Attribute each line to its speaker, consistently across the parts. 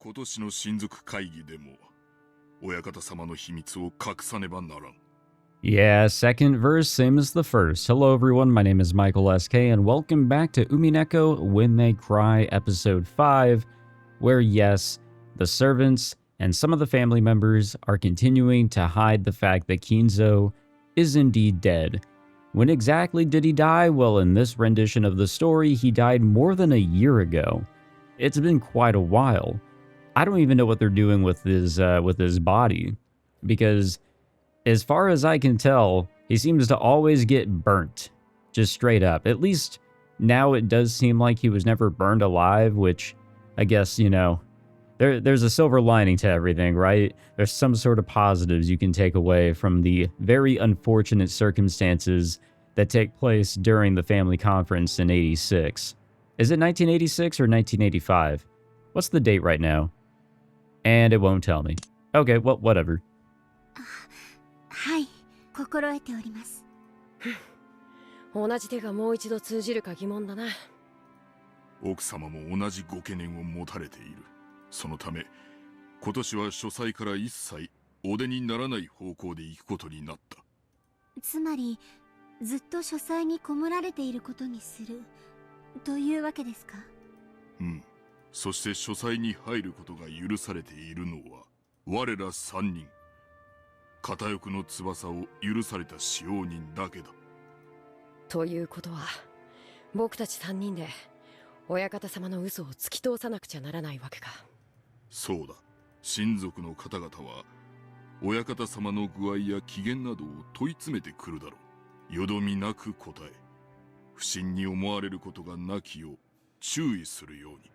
Speaker 1: 今年の親族会議でも親方様の秘密を隠さねばならん。
Speaker 2: Yeah, second verse, same as the first. Hello everyone, my name is Michael SK, and welcome back to Umineko When They Cry, episode 5, where yes, the servants and some of the family members are continuing to hide the fact that Kinzo is indeed dead. When exactly did he die? Well, in this rendition of the story, he died more than a year ago. It's been quite a while. I don't even know what they're doing with his body, because as far as I can tell, he seems to always get burnt, just straight up. At least now it does seem like he was never burned alive, which I guess, you know, there's a silver lining to everything, right? There's some sort of positives you can take away from the very unfortunate circumstances that take place during the family conference in 86. Is it 1986 or 1985? What's the date right now? And it won't tell me. Okay, well, whatever.
Speaker 3: はい、心得ております。
Speaker 4: 同じ手がもう一度通じるか疑問だな。
Speaker 1: 奥様も同じご懸念を持たれている。そのため、今年は書斎から一切お出にならない方向で行くことになった。
Speaker 3: つまり、ずっと書斎にこもられていることにするというわけですか？
Speaker 1: うん。そして書斎に入ることが許されているのは我ら3人。片翼の翼を許された使用人だけだ。
Speaker 4: ということは、僕たち3人で親方様の嘘を突き通さなくちゃならないわけか。
Speaker 1: そうだ。親族の方々は親方様の具合や機嫌などを問い詰めてくるだろう。よどみなく答え、不審に思われることがなきよう注意するように。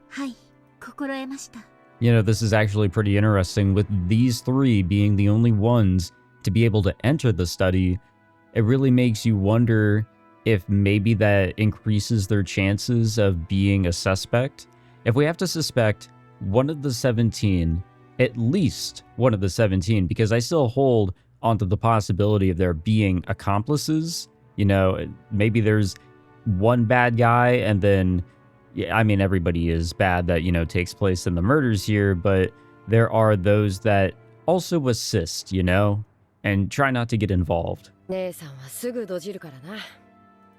Speaker 3: はい、心得ました。
Speaker 2: You know, this is actually pretty interesting, with these three being the only ones to be able to enter the study. It really makes you wonder if maybe that increases their chances of being a suspect. If we have to suspect one of the 17, at least one of the 17, because I still hold onto the possibility of there being accomplices. You know, maybe there's one bad guy and then, yeah, I mean, everybody is bad that, you know, takes place in the murders here, but there are those that also assist, you know, and try not to get involved.
Speaker 4: 姉さんはすぐドジるからな。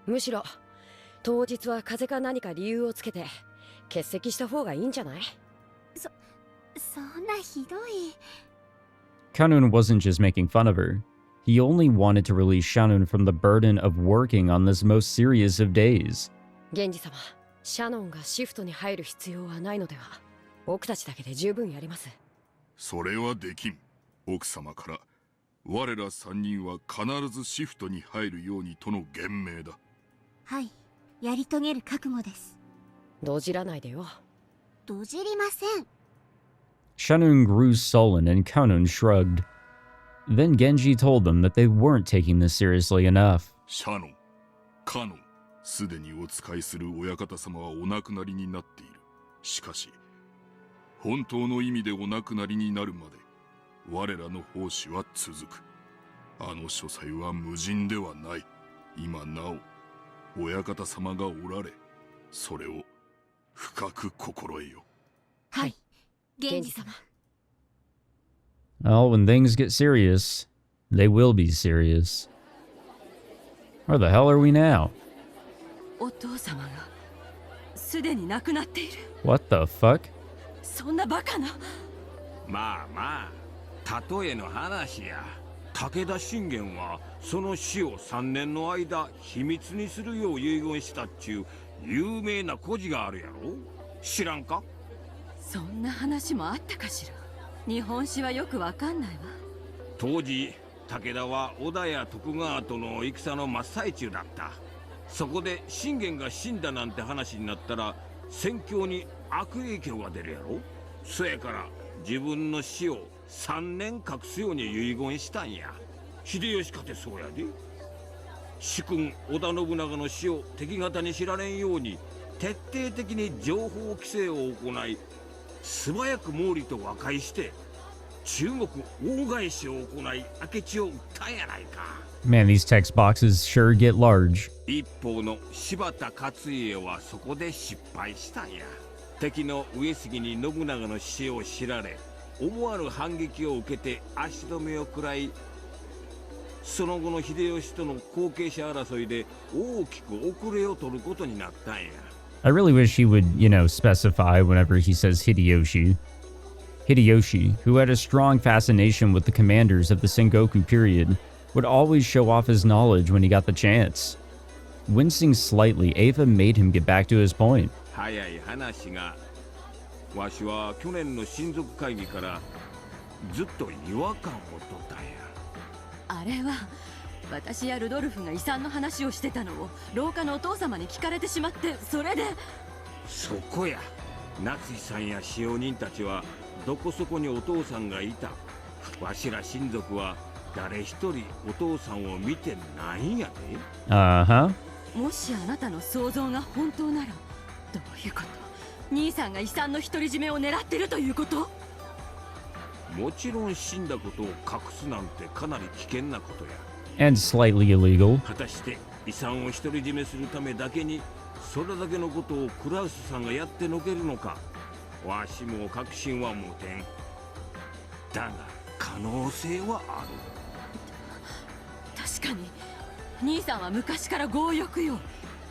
Speaker 4: むしろ当日は風邪か何か理由をつけて欠席した方がいいんじゃない？
Speaker 3: そんなひどい。
Speaker 2: Kanun wasn't just making fun of her. He only wanted to release Shanun from the burden of working on this most serious of days.
Speaker 4: 源氏様、シャノンがシフトに入る必要はないのでは？僕たちだけで十分やります。
Speaker 1: それはできん。奥様から我ら3人は必ずシフトに入るようにとの言命だ。
Speaker 3: はい、やり遂げる覚悟です。
Speaker 4: ドジらないでよ。
Speaker 3: ドジりません。
Speaker 2: Shanun grew sullen and Kanun shrugged. Then Genji told them that they weren't taking this seriously enough.
Speaker 1: シャノン、カノン、すでにお使いする親方様はお亡くなりになっている。しかし、本当の意味でお亡くなりになるまで、我らの奉仕は続く。あの書斎は無人ではない。今なお、親方様がおられ、それを深く心得よ。
Speaker 4: はい、
Speaker 3: 源氏様。
Speaker 2: Well, when things get serious, they will be serious. Where the hell are we now?
Speaker 5: お父様がすでに亡くなっている。
Speaker 2: What the fuck?
Speaker 5: そんなバカな。
Speaker 6: まあまあ、例えの話や。武田信玄はその死を3年の間秘密にするよう遺言したっちゅう有名な故事があるやろ。知らんか？
Speaker 5: そんな話もあったかしら。日本史はよくわかんないわ。
Speaker 6: 当時武田は織田や徳川との戦の真っ最中だった。そこで信玄が死んだなんて話になったら戦況に悪影響が出るやろ。そやから自分の死を3年隠すように遺言したんや。秀吉かてそうやで。主君織田信長の死を敵方に知られんように徹底的に情報規制を行い、素早く毛利と和解して中国大返しを行い明智を撃ったんやないか。
Speaker 2: Man, these text boxes sure get large.
Speaker 6: 一方の柴田勝家はそこで失敗したんや。敵の上杉に信長の死を知られ、思わぬ反撃を受けて足止めを食らい、その後の秀吉との後継者争いで大きく遅れを取ることになったんや。
Speaker 2: I really wish he would, specify whenever he says Hideyoshi. Hideyoshi, who had a strong fascination with the commanders of the Sengoku period, would always show off his knowledge when he got the chance. Wincing slightly, Ava made him get back to his point.
Speaker 6: 早い話が、わしは去年の親族会議からずっと違和感をとったんや。
Speaker 5: あれは私やルドルフが遺産の話をしてたのを廊下のお父様に聞かれてしまって、それで。
Speaker 6: そこや。夏井さんや使用人たちはどこそこにお父さんがいた。わしら親族は誰一人お父さんを見てないんやで。
Speaker 2: Uh-huh.
Speaker 5: もしあなたの想像が本当なら、どういうこと？兄さんが遺産の独り占めを狙ってるということ？
Speaker 6: もちろん死んだことを隠すなんてかなり危険なことや。
Speaker 2: And slightly illegal.
Speaker 6: 果たして遺産を独り占めするためだけにそれだけのことをクラウスさんがやってのけるのか。わしも確信は無点だが可能性はある。
Speaker 5: 確かに兄さんは昔から強欲よ。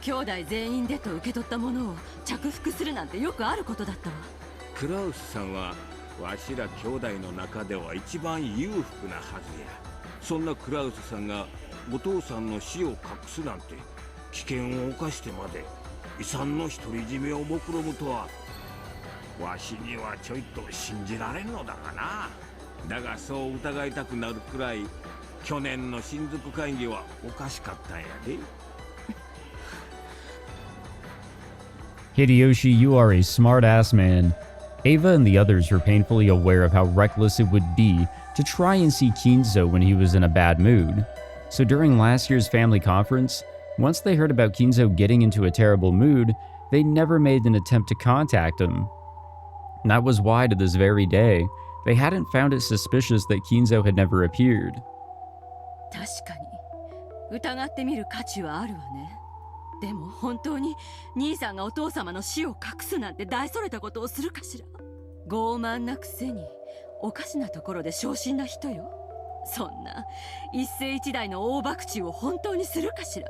Speaker 5: 兄弟全員でと受け取ったものを着服するなんてよくあることだったわ。
Speaker 6: クラウスさんはわしら兄弟の中では一番裕福なはずや。そんなクラウスさんがお父さんの死を隠すなんて危険を冒してまで遺産の独り占めを目論むとは、わしにはちょいと信じられんのだがな。だがそう疑いたくなるくらい去年の親族会議はおかしかったんやで。
Speaker 2: Hideyoshi, you are a smart-ass man. Ava and the others were painfully aware of how reckless it would be to try and see Kinzo when he was in a bad mood. So during last year's family conference, once they heard about Kinzo getting into a terrible mood, they never made an attempt to contact him. And that was why, to this very day, they hadn't found it suspicious that Kinzo had never appeared.
Speaker 5: 確かに疑ってみる価値はあるわね。でも本当に兄さんがお父様の死を隠すなんて大それたことをするかしら。傲慢なくせにおかしなところで小心な人よ。そんな一世一代の大博打を本当にするかしら。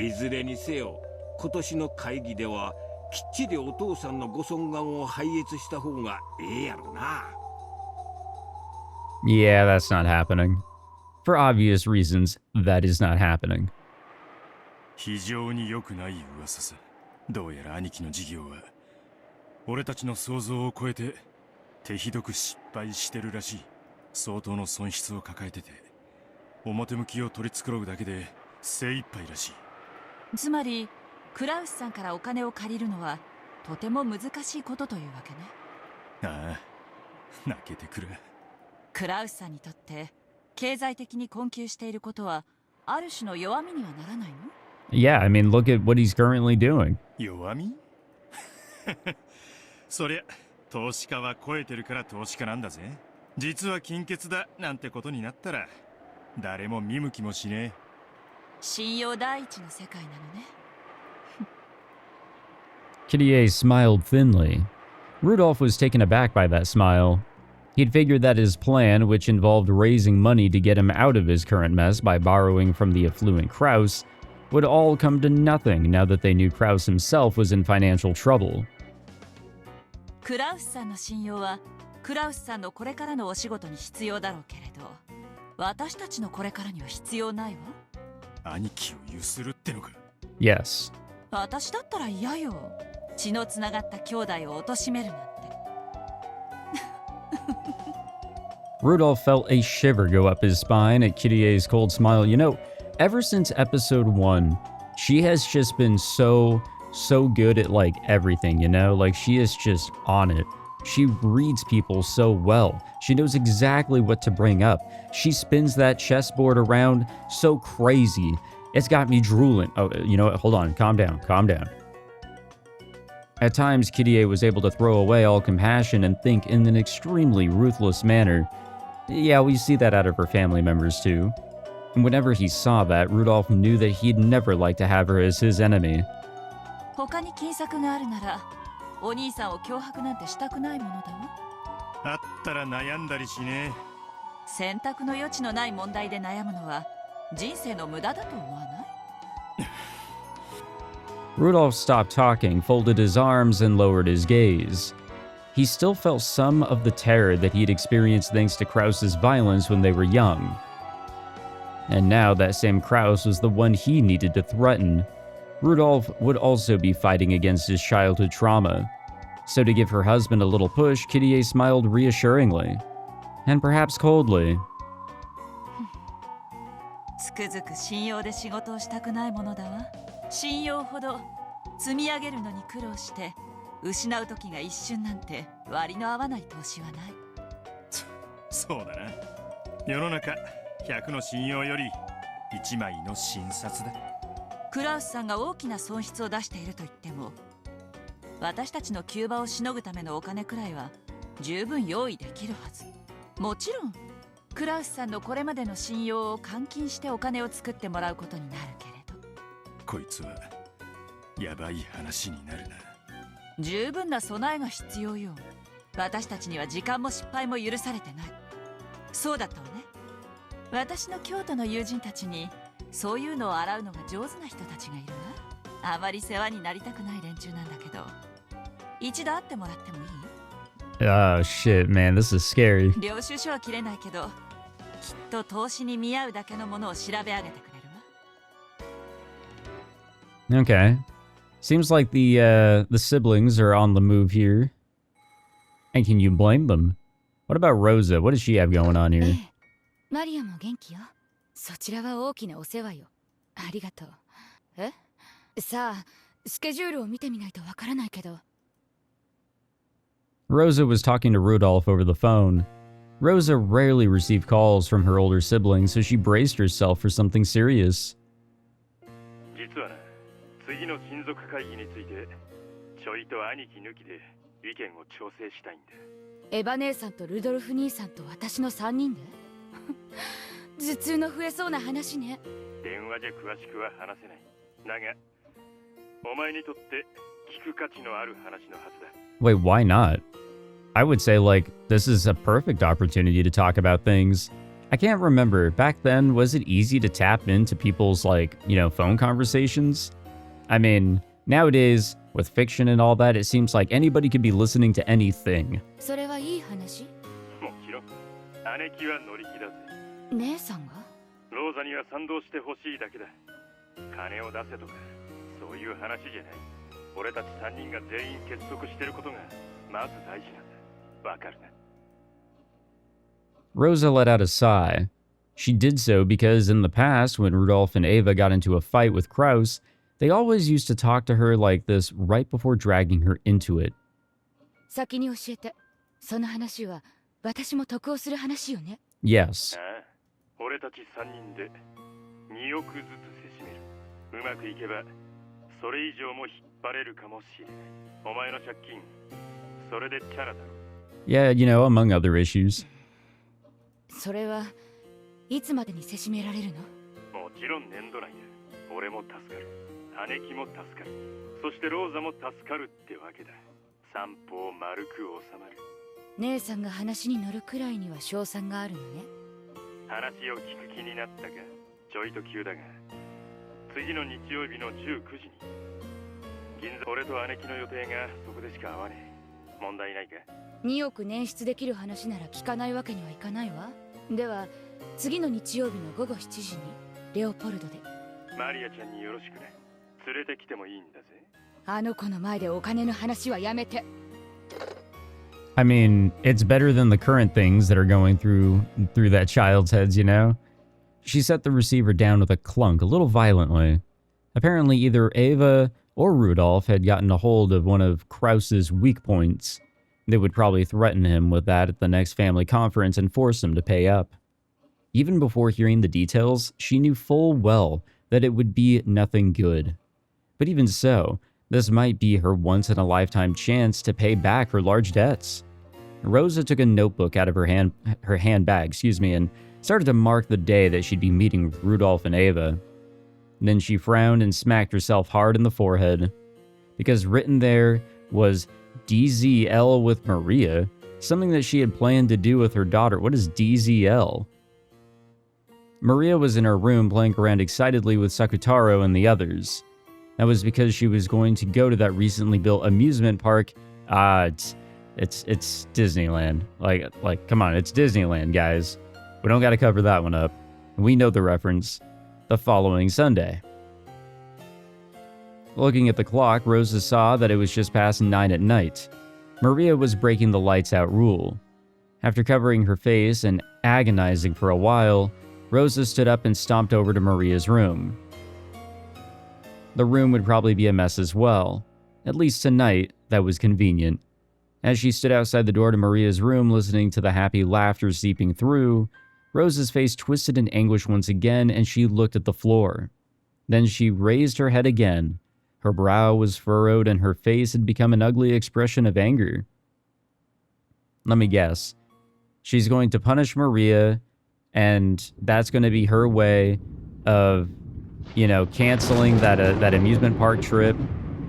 Speaker 6: いずれにせよ今年の会議ではきっちりお父さんのご尊願を拝謁した方がええやろな。
Speaker 2: Yeah, that's not happening. For obvious reasons, that is not happening.
Speaker 7: 非常に良くない噂さ。どうやら兄貴の事業は俺たちの想像を超えて手ひどく失敗してるらしい。相当の損失を抱えてて表向きを取り繕うだけで精一杯らしい。
Speaker 8: つまりクラウスさんからお金を借りるのはとても難しいことというわけね。
Speaker 7: ああ、泣けてくる。
Speaker 8: クラウスさんにとって経済的に困窮していることはある種の弱みにはならないの？
Speaker 2: Yeah, I mean, look at what he's currently doing.
Speaker 7: 弱みそりゃ投資家は超えてるから投資家なんだぜ。実は金欠だなんてことになったら誰も見向きもしねえ。
Speaker 8: 信用第一の世界なのね。
Speaker 2: Kirie smiled thinly. Rudolph was taken aback by that smile. He'd figured that his plan, which involved raising money to get him out of his current mess by borrowing from the affluent Kraus, would all come to nothing now that they knew Kraus himself was in financial trouble.
Speaker 8: クラウスさんの信用はクラウスさんのこれからのお仕事に必要だろうけれど、私たちのこれからには必要ないわ。
Speaker 7: 兄貴をゆするってのか？
Speaker 2: Yes.
Speaker 8: 私だったら嫌よ。血のつながった兄弟を貶めるなんて。
Speaker 2: Rudolph felt a shiver go up his spine at Kirie's cold smile. You know, ever since episode 1, she has just been so good at like everything, you know? Like she is just on it. She reads people so well. She knows exactly what to bring up. She spins that chessboard around so crazy. It's got me drooling. Oh, you know what? Hold on. Calm down. Calm down. At times, Kirie was able to throw away all compassion and think in an extremely ruthless manner. Yeah, we see that out of her family members too. And whenever he saw that, Rudolph knew that he'd never like to have her as his enemy.
Speaker 8: 他に金策があるならお兄さんを脅迫なんてしたくないものだわ。
Speaker 7: あったら悩んだりしね
Speaker 8: 選択の余地のない問題で悩むのは人生の無駄だと思わない？
Speaker 2: Rudolph stopped talking, folded his arms, and lowered his gaze. He still felt some of the terror that he'd experienced thanks to Krause's violence when they were young. And now that same Krause was the one he needed to threaten. Rudolph would also be fighting against his childhood trauma. So to give her husband a little push, Kittie smiled reassuringly. And perhaps coldly.
Speaker 8: つくづく信用で仕事をしたくないものだわ。信用ほど積み上げるのに苦労して失う時が一瞬なんて割の合わない投資はない。
Speaker 7: そうだな。世の中100の信用より1枚の診察だ。
Speaker 8: クラウスさんが大きな損失を出していると言っても、私たちの急場をしのぐためのお金くらいは十分用意できるはず。もちろんクラウスさんのこれまでの信用を換金してお金を作ってもらうことになるけれど、
Speaker 7: こいつはやばい話になるな。
Speaker 8: 十分な備えが必要よ。私たちには時間も失敗も許されてない。そうだったわね。私の京都の友人たちにそういうのを洗うのが上手な人たちがいるわ。あまり世話になりたくない連中なんだけど、一度会ってもらってもいい？
Speaker 2: Oh shit, man, this is scary.
Speaker 8: 領収書は切れないけど、きっと投資に見合うだけのものを調べ上げてくれるわ。
Speaker 2: Okay. Seems like the siblings are on the move here. And can you blame them? What about Rosa? What does she have going on here?
Speaker 9: マリアも元気よ。そちらは大きなお世話よ。ありがとう。え？さあ、スケジュールを見てみないとわからないけど。
Speaker 2: Rosa was talking to Rudolph over the phone. Rosa rarely received calls from her older siblings, so she braced herself for something serious.
Speaker 7: 実はな、次の親族会議についてちょいと兄貴抜きで意見を調整したいんだ。
Speaker 9: エヴァ姉さんとルドルフ兄さんと私の3人で頭痛の増えそうな話ね。
Speaker 7: 電話じゃ詳しくは話せない。だが、お前にとって聞く価値のある話のはずだ。
Speaker 2: Wait, why not? I would say, like, this is a perfect opportunity to talk about things. I can't remember. Back then, was it easy to tap into people's, like, you know, phone conversations? I mean, nowadays, with fiction and all that, it seems like anybody could be listening to anything.
Speaker 9: それはいい話？
Speaker 7: もちろん、姉貴は乗り気だぜ。
Speaker 9: 姉さんが？
Speaker 7: ローザには賛同してほしいだけだ。金を出せとか、そういう話じゃない。俺たち3人が全員結束してることがまず大事なんだ。わかるな。
Speaker 2: Rosa let out a sigh. She did so because in the past, when Rudolph and Ava got into a fight with Krause, they always used to talk to her like this right before dragging her into it.
Speaker 9: 先に教えて。その話は私も得をする話よね。
Speaker 2: Yes.
Speaker 7: ああ、俺たち3人で2億ずつせしめる。うまくいけばそれ以上も引っ張れるかもしれない。お前の借金、それでチャラだろ。
Speaker 2: Yeah, you know, among other issues.
Speaker 9: それはいつまでにせしめられるの？
Speaker 7: もちろん年度内だ。俺も助かる。姉貴も助かる。そしてローザも助かるってわけだ。三方丸く収まる。
Speaker 9: 姉さんが話に乗るくらいには勝算があるのね。
Speaker 7: 話を聞く気になったか。ちょいと急だが、次の日曜日の19時に銀座、俺と姉貴の予定がそこでしか合わねえ。問題ないか
Speaker 9: ？2億捻出できる話なら聞かないわけにはいかないわ。では次の日曜日の午後7時にレオポルドで。
Speaker 7: マリアちゃんによろしくね。連れてきてもいいんだぜ。
Speaker 9: あの子の前でお金の話はやめて。
Speaker 2: I mean, it's better than the current things that are going through that child's heads, you know? She set the receiver down with a clunk, a little violently. Apparently, either Ava or Rudolph had gotten a hold of one of Krause's weak points. They would probably threaten him with that at the next family conference and force him to pay up. Even before hearing the details, she knew full well that it would be nothing good. But even so, this might be her once-in-a-lifetime chance to pay back her large debts. Rosa took a notebook out of her handbag, and started to mark the day that she'd be meeting with Rudolph and Ava. Then she frowned and smacked herself hard in the forehead, because written there was DZL with Maria? Something that she had planned to do with her daughter. What is DZL? Maria was in her room playing around excitedly with Sakutaro and the others. That was because she was going to go to that recently built amusement park. It's Disneyland. Like, come on, it's Disneyland, guys. We don't got to cover that one up. We know the reference. The following Sunday. Looking at the clock, Rosa saw that it was just past 9 at night. Maria was breaking the lights out rule. After covering her face and agonizing for a while, Rosa stood up and stomped over to Maria's room. The room would probably be a mess as well. At least tonight, that was convenient. As she stood outside the door to Maria's room, listening to the happy laughter seeping through, Rosa's face twisted in anguish once again, and she looked at the floor. Then she raised her head again. Her brow was furrowed, and her face had become an ugly expression of anger. Let me guess. She's going to punish Maria, and that's going to be her way of, you know, canceling that amusement park trip.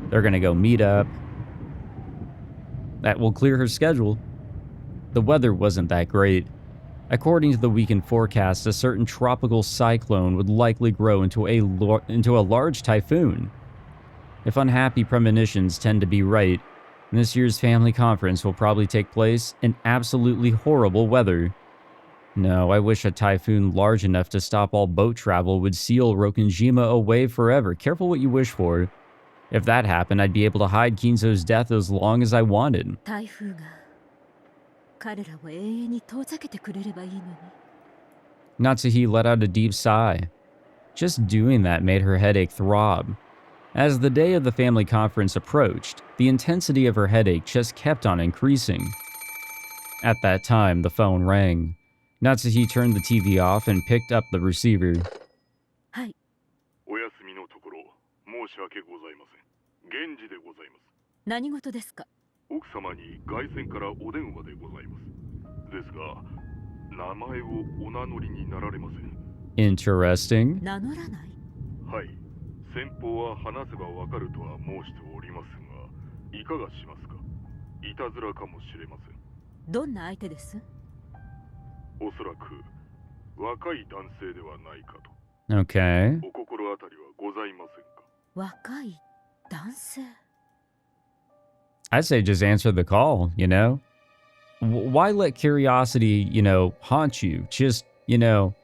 Speaker 2: They're going to go meet up. That will clear her schedule. The weather wasn't that great. According to the weekend forecast, a certain tropical cyclone would likely grow into a large typhoon. If unhappy premonitions tend to be right, this year's family conference will probably take place in absolutely horrible weather. No, I wish a typhoon large enough to stop all boat travel would seal Rokkenjima away forever. Careful what you wish for. If that happened, I'd be able to hide Kinzo's death as long as I wanted. Natsuhi let out a deep sigh. Just doing that made her headache throb. As the day of the family conference approached, the intensity of her headache just kept on increasing. At that time, the phone rang. Natsuhi turned the TV off and picked up the receiver.
Speaker 1: Hi.
Speaker 2: Interesting.
Speaker 1: 先方は話せばわかるとは申しておりますが、いかがしますか？いたずらかもしれません。
Speaker 5: どんな相手です？
Speaker 1: おそらく若い男性ではないかと。
Speaker 2: Okay.
Speaker 1: お心当たりはございませんか？
Speaker 5: 若い男性。
Speaker 2: I'd say just answer the call, you know? Why let curiosity, you know, haunt you? Just, you know,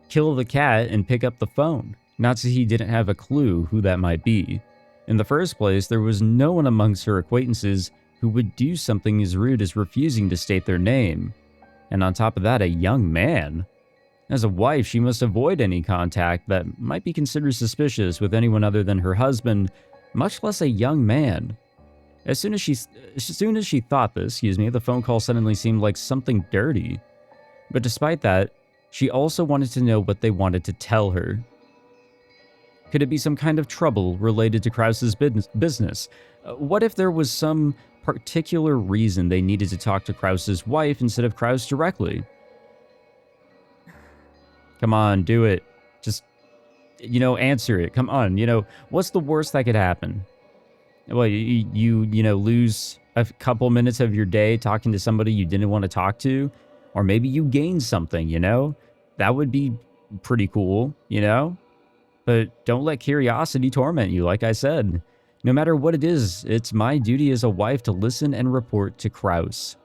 Speaker 2: kill the cat and pick up the phone. Natsuhi didn't have a clue who that might be. In the first place, there was no one amongst her acquaintances who would do something as rude as refusing to state their name. And on top of that, a young man. As a wife, she must avoid any contact that might be considered suspicious with anyone other than her husband, much less a young man. As soon as she thought this, the phone call suddenly seemed like something dirty. But despite that, she also wanted to know what they wanted to tell her. Could it be some kind of trouble related to Krause's business? What if there was some particular reason they needed to talk to Krause's wife instead of Krause directly? Come on, do it. Just, you know, answer it. Come on, you know, what's the worst that could happen? Well, you lose a couple minutes of your day talking to somebody you didn't want to talk to, or maybe you gain something, you know? That would be pretty cool, you know? But don't let curiosity torment you, like I said. No matter what it is, it's my duty as a wife to listen and report to Krause.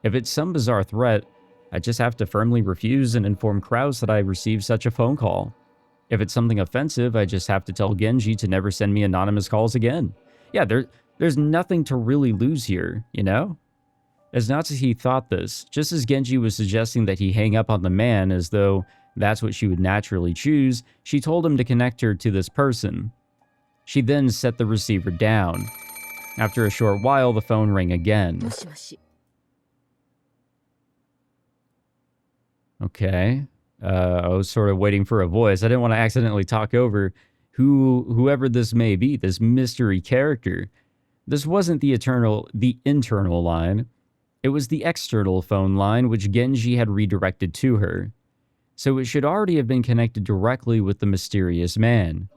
Speaker 2: If it's some bizarre threat, I just have to firmly refuse and inform Krause that I received such a phone call. If it's something offensive, I just have to tell Genji to never send me anonymous calls again. Yeah, there's nothing to really lose here, you know? As Natsuhi thought this, just as Genji was suggesting that he hang up on the man as though that's what she would naturally choose, she told him to connect her to this person. She then set the receiver down. After a short while, the phone rang again. Okay. I was sort of waiting for a voice. I didn't want to accidentally talk over whoever this may be, this mystery character. This wasn't the internal line. It was the external phone line, which Genji had redirected to her. So it should already have been connected directly with the mysterious man.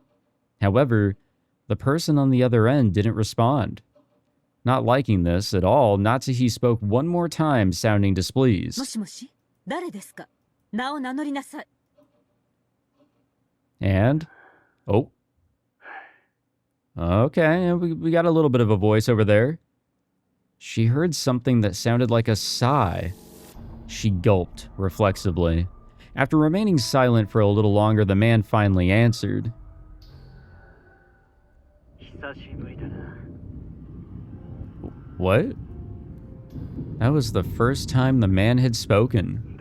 Speaker 2: However, the person on the other end didn't respond. Not liking this at all, Natsuhi spoke one more time, sounding displeased.
Speaker 5: もしもし、誰ですか？名を名乗りなさい。
Speaker 2: And, oh. Okay, we got a little bit of a voice over there. She heard something that sounded like a sigh. She gulped reflexively. After remaining silent for a little longer, the man finally answered. What? That was the first time the man had spoken.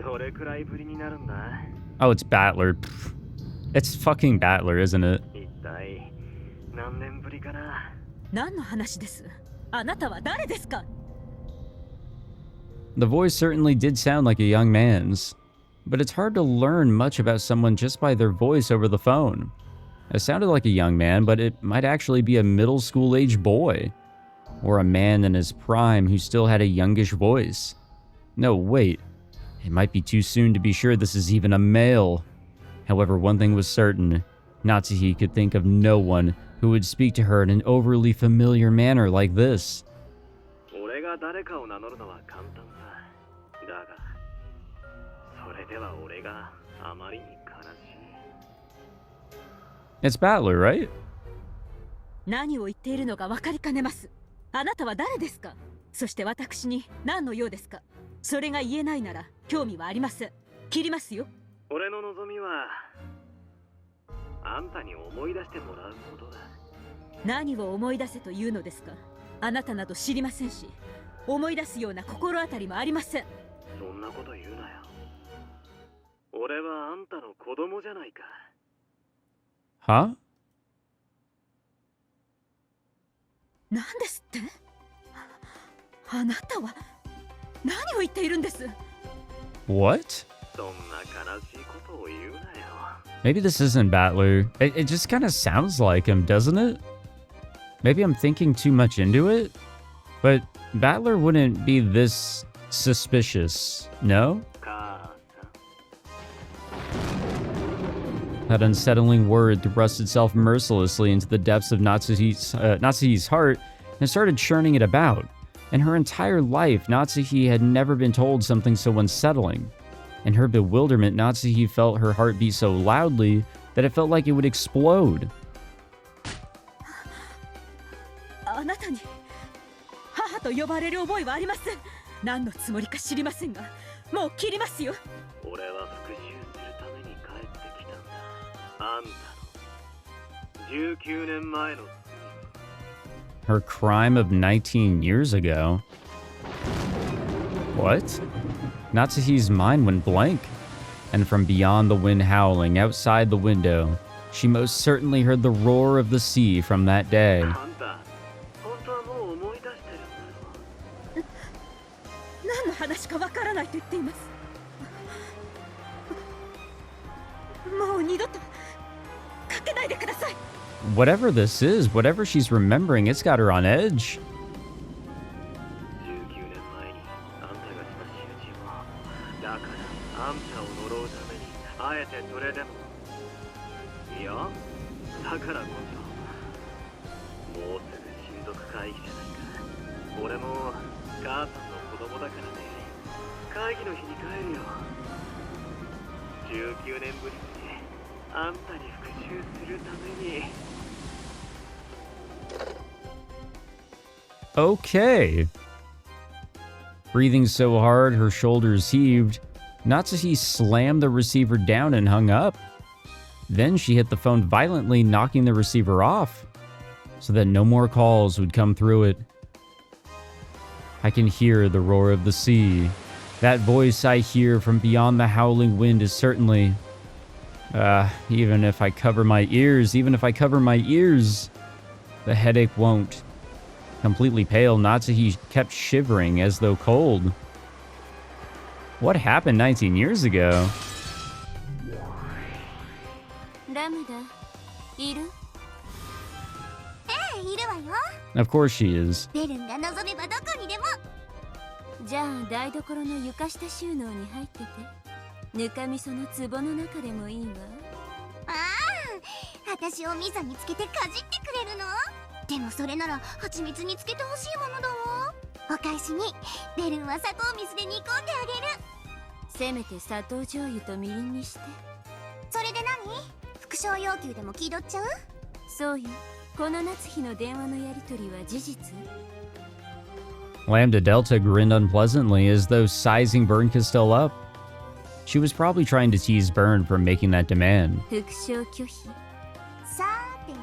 Speaker 2: Oh, it's Battler. Pfft. It's fucking Battler, isn't it?
Speaker 5: 何の話です？あなたは誰ですか？
Speaker 2: The voice certainly did sound like a young man's, but it's hard to learn much about someone just by their voice over the phone. It sounded like a young man, but it might actually be a middle school age boy, or a man in his prime who still had a youngish voice. No, wait, it might be too soon to be sure this is even a male. However, one thing was certain, Natsuhi could think of no one who would speak to her in an overly familiar manner like this. It's Battler, right?
Speaker 5: 何を言っているのか分かりかねます。あなたは誰ですか？そして私に何の用ですか？それが言えないなら興味はありません。切りますよ。
Speaker 10: 俺の望みはあんたに思い出してもらうことだ。
Speaker 5: 何を思い出せというのですか？あなたなど知りませんし、思い出すような心当たりもありません。
Speaker 10: そんなこと言うなよ。俺はあんたの子供じゃないか。
Speaker 2: Huh?
Speaker 5: 何ですって？あなたは何を言っているんです？
Speaker 2: What?
Speaker 10: そんな悲しいことを言うなよ。
Speaker 2: Maybe this isn't Battler. It just kind of sounds like him, doesn't it? Maybe I'm thinking too much into it? But Battler wouldn't be this suspicious, no? That unsettling word thrust itself mercilessly into the depths of Natsuhi's heart and started churning it about. In her entire life, Natsuhi had never been told something so unsettling. In her bewilderment, Natsuhi felt her heart beat so loudly that it felt like it would explode.
Speaker 5: あなたに母と呼ばれる覚えはありません。何のつもりか知りませんが、もう切りますよ。
Speaker 10: 俺は復讐するために帰ってきたんだ。あんたの19年前の。
Speaker 2: Her crime of 19 years ago? What? Natsuhi's mind went blank, and from beyond the wind howling outside the window, she most certainly heard the roar of the sea from that day.
Speaker 5: 何の話かわからないと言っています。もう二度とかけないでください。
Speaker 2: Whatever this is, whatever she's remembering, it's got her on edge.
Speaker 10: 19年前にあんたがした仕打ちを。だからあんたを呪うためにあえてそれでも。いや、だからこそもうすぐ親族会議じゃないか。俺も母さんの子供だからね。会議の日に帰るよ。19年ぶりにあんたに復讐するために。
Speaker 2: Okay. Breathing so hard, her shoulders heaved, Natsuhi slammed the receiver down and hung up. Then she hit the phone violently, knocking the receiver off, so that no more calls would come through it. I can hear the roar of the sea. That voice I hear from beyond the howling wind is certainly... even if I cover my ears, the headache won't. Completely pale, Natsuhi kept shivering as though cold. What happened 19 years ago? Of course she is.
Speaker 3: じゃあ台所の床下収納に入ってて、ぬかみその壺の中でもいいわ。ああ、私をミザにつけてかじってくれるの？でもそれなら蜂蜜につけてほしいものだわ。お返しにベルンは砂糖水で煮込んであげる。せめて砂糖醤油とみりんにして。それで何？復唱要求でも気取っちゃう？そうよ。この夏日の電話のやり取りは事実？
Speaker 2: Lambda Delta grinned unpleasantly as though sizing Burn Castell up. She was probably trying to tease Burn from making that demand.
Speaker 3: 復唱拒否。さて、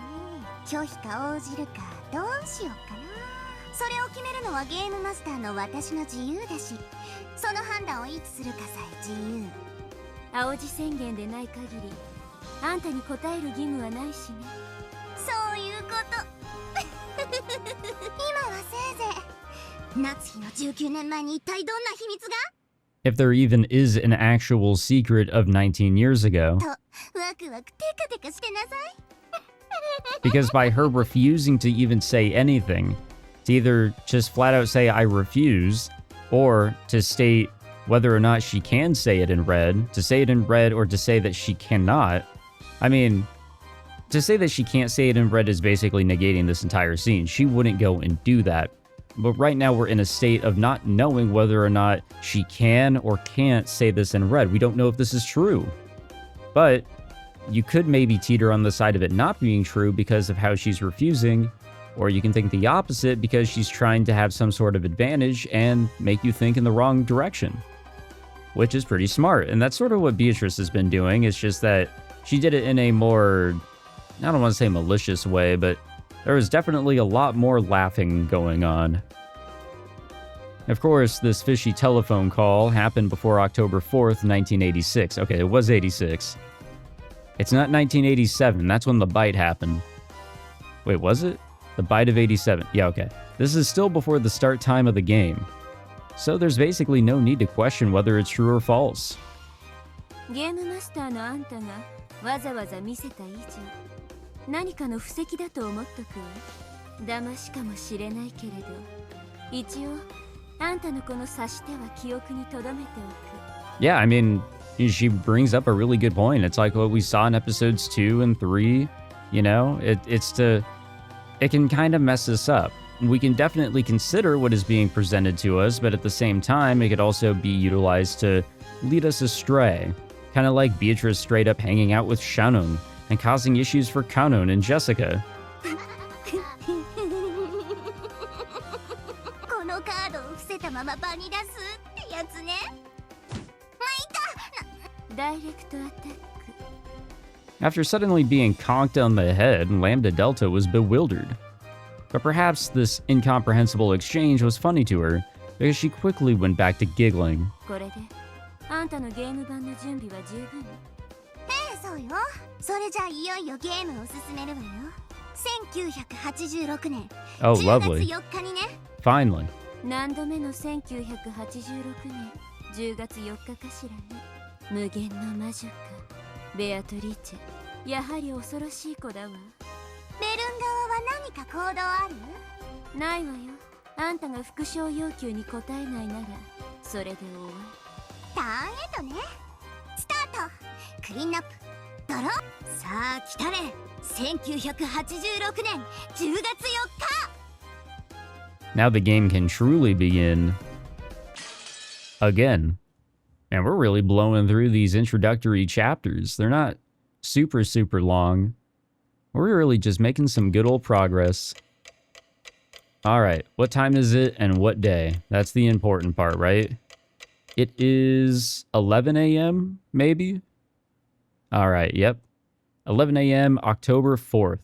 Speaker 3: 拒否か応じるかどうしようかな。それを決めるのはゲームマスターの私の自由だし、その判断をいつするかさえ自由。青字宣言でない限り、あんたに答える義務はないしね。そういうこと。今はせいぜい夏日の19年前に一体どんな秘密が？
Speaker 2: If there even is an actual secret of 19 years ago.
Speaker 3: とワクワクテカテカしてなさい。
Speaker 2: Because by her refusing to even say anything, to either just flat out say I refuse, or to state whether or not she can say it in red, to say it in red or to say that she cannot. I mean, to say that she can't say it in red is basically negating this entire scene. She wouldn't go and do that. But right now we're in a state of not knowing whether or not she can or can't say this in red. We don't know if this is true. But you could maybe teeter on the side of it not being true because of how she's refusing, or you can think the opposite because she's trying to have some sort of advantage and make you think in the wrong direction. Which is pretty smart, and that's sort of what Beatrice has been doing. It's just that she did it in a more, I don't want to say malicious way, but there was definitely a lot more laughing going on. Of course, this fishy telephone call happened before October 4th, 1986. Okay, it was 86. It's not 1987, that's when the bite happened. Wait, was it? The bite of 87. Yeah, okay. This is still before the start time of the game. So there's basically no need to question whether it's true or false.
Speaker 3: ゲームマスターのあんたがわざわざ見せた以上、何かの布石だと思っとくわ。騙しかもしれないけれど、一応あんたのこの察しては記憶に留めておく。
Speaker 2: Yeah, I mean, she brings up a really good point. It's like what we saw in episodes 2 and 3. You know, it can kind of mess us up. We can definitely consider what is being presented to us, but at the same time, it could also be utilized to lead us astray. Kind of like Beatrice straight up hanging out with Shannon and causing issues for Kanon and Jessica.
Speaker 3: このカードを伏せたまま場に出すってやつね。まいた。ダイレクトアタック。
Speaker 2: After suddenly being conked on the head, Lambda Delta was bewildered. But perhaps this incomprehensible exchange was funny to her, because she quickly went back to giggling.
Speaker 3: これであんたのゲーム版の準備は十分？ええ、そうよ。それじゃあいよいよゲームを進めるわよ。1986年
Speaker 2: Oh,
Speaker 3: 10
Speaker 2: lovely.
Speaker 3: 月4日にね。
Speaker 2: Finally.
Speaker 3: 何度目の1986年10月4日かしらね。無限の魔女か。ベアトリーチェ、やはり恐ろしい子だわ。ベルン側は何か行動ある？ないわよ。あんたが復唱要求に応えないならそれで終わり。ターンへとね。スタート。クリーンアップ。ドロー。さあ来たれ。1986年10月4日。
Speaker 2: Now the game can truly begin again. And we're really blowing through these introductory chapters. They're not super long. We're really just making some good old progress. Alright, what time is it and what day? That's the important part, right? It is 11 a.m., maybe? Alright, yep. 11 a.m., October 4th.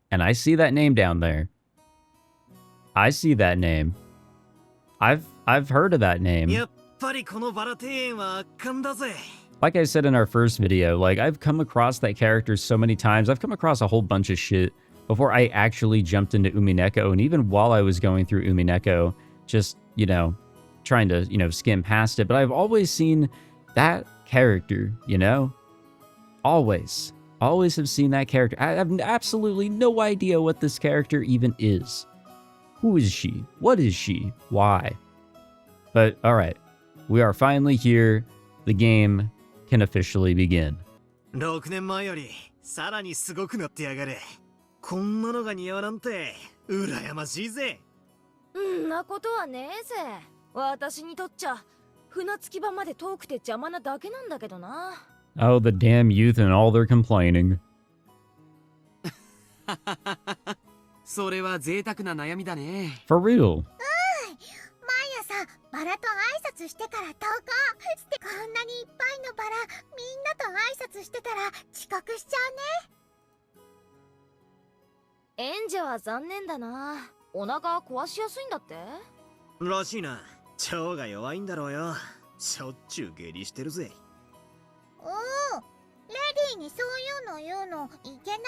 Speaker 2: And I see that name down there. I see that name. I've heard of that name.
Speaker 10: Yep.
Speaker 2: Like I said in our first video, like I've come across that character so many times. I've come across a whole bunch of shit before I actually jumped into Umineko, and even while I was going through Umineko, just, you know, trying to, you know, skim past it. But I've always seen that character, you know? Always have seen that character. I have absolutely no idea what this character even is. Who is she? What is she? Why? But, alright. We are finally here. The game can officially begin.
Speaker 10: 6年前よりさらにすごくなってやがる。こんなのが似合うなんて羨ましいぜ。
Speaker 9: んなことはねえぜ。私にとっちゃ船着き場まで遠くて邪魔なだけなんだけどな。
Speaker 2: Oh, the damn youth and all their complaining.
Speaker 11: それは贅沢な悩みだね。
Speaker 2: For real.
Speaker 12: 毎朝バラと挨拶してから投稿して、こんなにいっぱいのバラみんなと挨拶してたら遅刻しちゃうね。
Speaker 9: 演者は残念だな。お腹壊しやすいんだって。
Speaker 10: らしいな。腸が弱いんだろうよ。しょっちゅう下痢してるぜ。
Speaker 12: おお、レディーにそういうの言うのいけない。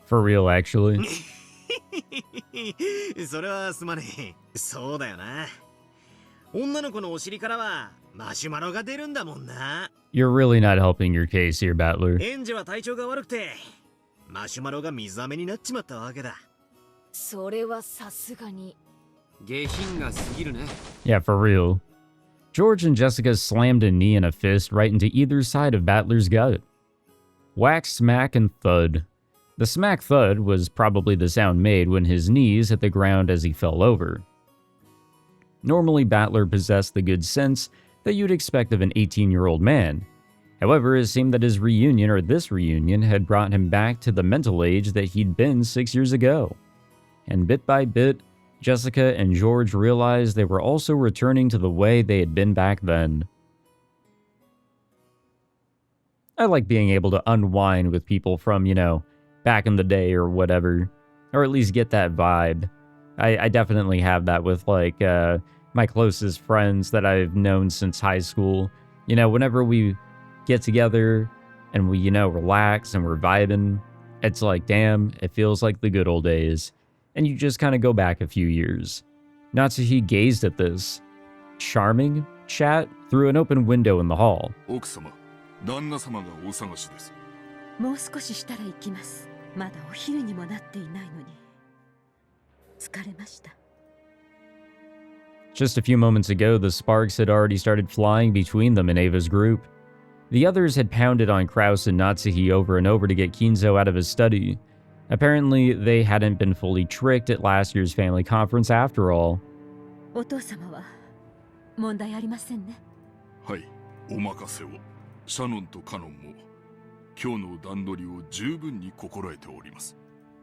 Speaker 2: For real, actually.
Speaker 10: それはすまねえ。そうだよな。女の子のお尻からはマシュマロが出るんだもんな。
Speaker 2: You're really not helping your case here, Battler.
Speaker 10: エンジは体調が悪くてマシュマロが水飴になっちまったわけだ。
Speaker 9: それはさすがに。
Speaker 11: 下品が過ぎるね。
Speaker 2: Yeah, for real. George and Jessica slammed a knee and a fist right into either side of Battler's gut. Whack, smack, and thud. The smack thud was probably the sound made when his knees hit the ground as he fell over. Normally, Battler possessed the good sense that you'd expect of an 18-year-old man. However, it seemed that his reunion, or this reunion, had brought him back to the mental age that he'd been 6 years ago. And bit by bit, Jessica and George realized they were also returning to the way they had been back then. I like being able to unwind with people from, you know, back in the day or whatever. Or at least get that vibe. I definitely have that with, like, my closest friends that I've known since high school. You know, whenever we get together and we, you know, relax and we're vibing, it's like, damn, it feels like the good old days. And you just kind of go back a few years. Natsuhi gazed at this charming chat through an open window in the hall.
Speaker 1: 奥様、旦那様がお探しです。
Speaker 5: もう少ししたら行きます。まだお昼にもなっていないのに。疲れました。
Speaker 2: Just a few moments ago, the sparks had already started flying between them and Ava's group. The others had pounded on Kraus and Natsuhi over and over to get Kinzo out of his study. Apparently, they hadn't been fully tricked at last year's family conference after all.
Speaker 5: お父様は問題ありませんね。
Speaker 1: はい、お任せを。シャノンとカノンも今日の段取りを十分に心得ております。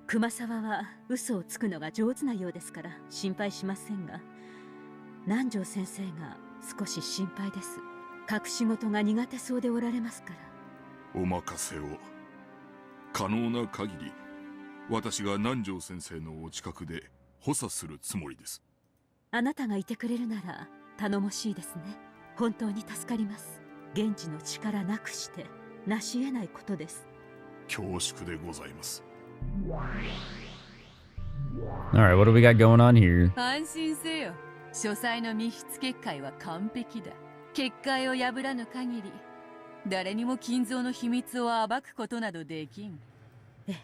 Speaker 5: 熊沢は嘘をつくのが上手なようですから心配しませんが、南條先生が少し心配です。隠し事が苦手そうでおられますから。
Speaker 1: お任せを。可能な限り私が南條先生のお近くで補佐するつもりです。
Speaker 5: あなたがいてくれるなら頼もしいですね。本当に助かります。現地の力なくして成し得ないことです。
Speaker 1: 恐縮でございます。
Speaker 2: Alright, what do we got going on here?
Speaker 8: 安心せよ。書斎の密室結界は完璧だ。結界を破らぬ限り、誰にも金蔵の秘密を暴くことなどできん。
Speaker 5: ええ、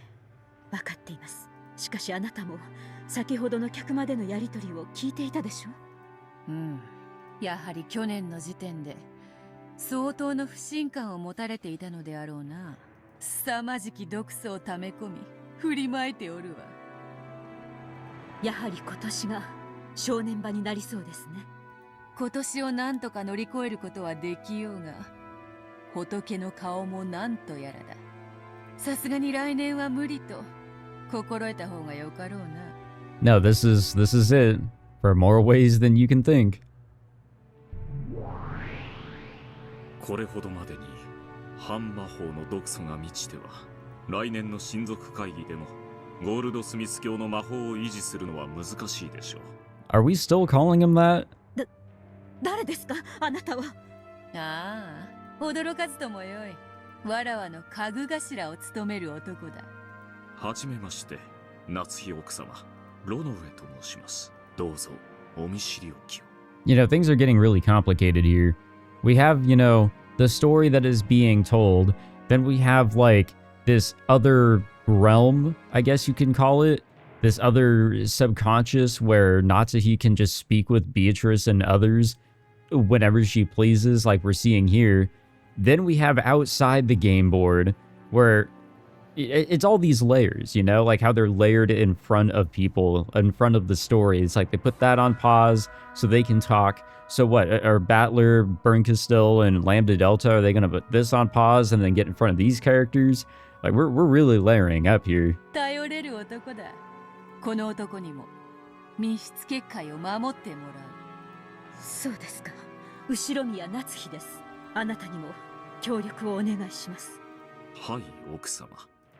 Speaker 5: 分かっています。しかしあなたも先ほどの客までのやりとりを聞いていたでしょ。
Speaker 8: うん。やはり去年の時点で相当の不信感を持たれていたのであろうな。凄まじき毒素を溜め込み振りまいておるわ。
Speaker 5: やはり今年が正念場になりそうですね。
Speaker 8: 今年を何とか乗り越えることはできようが、仏の顔も何とやらだ。さすがに来年は無理と心得た方がよかろうな。
Speaker 2: No, this is it. For more ways than you can think.
Speaker 13: これほどまでに反魔法の毒素が満ちては、来年の親族会議でもゴールドスミス教の魔法を維持するのは難しいでしょう。
Speaker 2: Are we still calling him that?
Speaker 5: 誰ですか、あなたは。
Speaker 8: ああ、驚かずともよい。わらわの家具頭を務める男だ。
Speaker 13: はじめまして、夏日奥様、ロノウェと申します。どうぞお見知りおきを。
Speaker 2: You know, things are getting really complicated here. We have, you know, the story that is being told. Then we have, like, this other realm, I guess you can call it. This other subconscious where Natsuhi can just speak with Beatrice and others whenever she pleases, like we're seeing here. Then we have outside the game board where it's all these layers, you know, like how they're layered in front of people, in front of the story. It's like they put that on pause so they can talk. So what, are Battler, Burncastil, and Lambda Delta, are they going to put this on pause and then get in front of these characters? Like, we're really layering up here.
Speaker 5: 頼れる男だ。この男にも密室結界を守ってもらう。そうですか。後宮夏日です。あなたにも協力をお願いします。
Speaker 13: はい、奥様。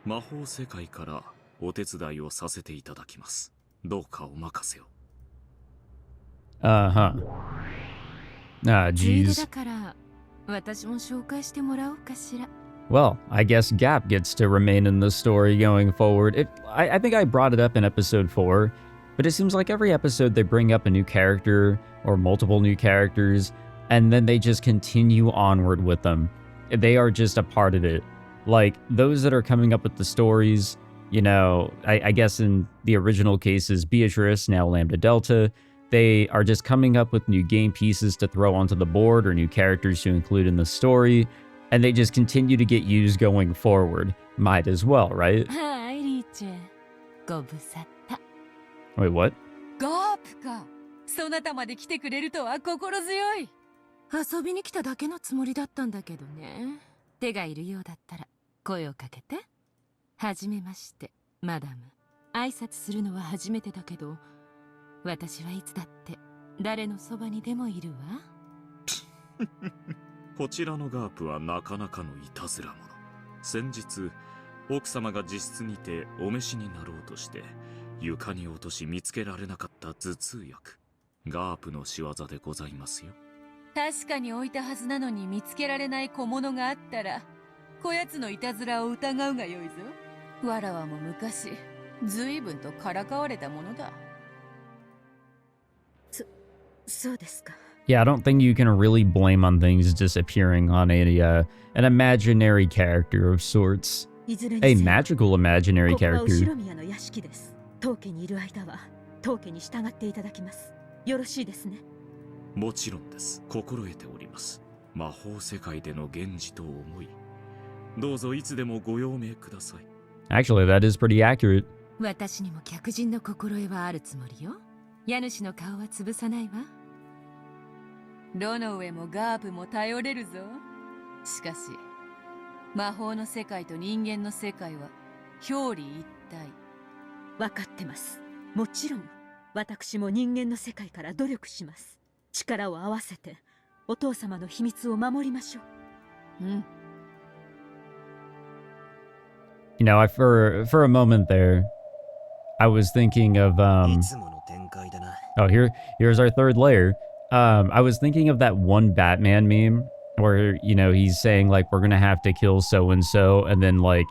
Speaker 13: 魔法世界からお手伝いをさせていただきます。どうかお任せを。
Speaker 2: Uh-huh. Ah, jeez.
Speaker 3: だから私も紹介してもらおうかしら。
Speaker 2: Well, I guess Gap gets to remain in the story going forward. I think I brought it up in episode 4, but it seems like every episode they bring up a new character or multiple new characters, and then they just continue onward with them. They are just a part of it. Like, those that are coming up with the stories, you know, I guess in the original cases, Beatrice, now Lambda Delta, they are just coming up with new game pieces to throw onto the board or new characters to include in the story, and they just continue to get used going forward. Might as well, right? Wait, what?
Speaker 5: ガープか。そなたまで来てくれるとは心強い。遊びに来ただけのつもりだったんだけどね。手がいるようだったら声をかけて。はじめまして、マダム。挨拶するのは初めてだけど、私はいつだって誰のそばにでもいるわ。
Speaker 13: こちらのガープはなかなかのいたずら者。先日、奥様が自室にてお召しになろうとして、床に落とし見つけられなかった頭痛薬。ガープの仕業でございますよ。
Speaker 5: 確かに置いたはずなのに見つけられない小物があったら、こやつのいたずらを疑うがよいぞ。わらわも昔、随分とからかわれたものだ。そうですか。
Speaker 2: Yeah, I don't think you can really blame on things disappearing on an imaginary character of sorts. A magical imaginary character.
Speaker 5: Ushiromiyaの屋敷です。当家にいる間は当家に従っていただきます。よろしいですね。
Speaker 13: もちろんです。心得ております。魔法世界での現実と思い、どうぞいつでもご用命ください。
Speaker 2: Actually, that is pretty accurate.
Speaker 5: 私にも客人の心得はあるつもりよ。家主の顔は潰さないわ。ロノウェもガープも頼れるぞ。しかし、魔法の世界と人間の世界は表裏一体。わかってます。もちろん、私も人間の世界から努力します。力を合わせて、お父様の秘密を守りましょう。うん。
Speaker 2: You know, for a moment there, I was thinking of oh, here's our third layer. I was thinking of that one Batman meme where, you know, he's saying like we're gonna have to kill so and so, and then like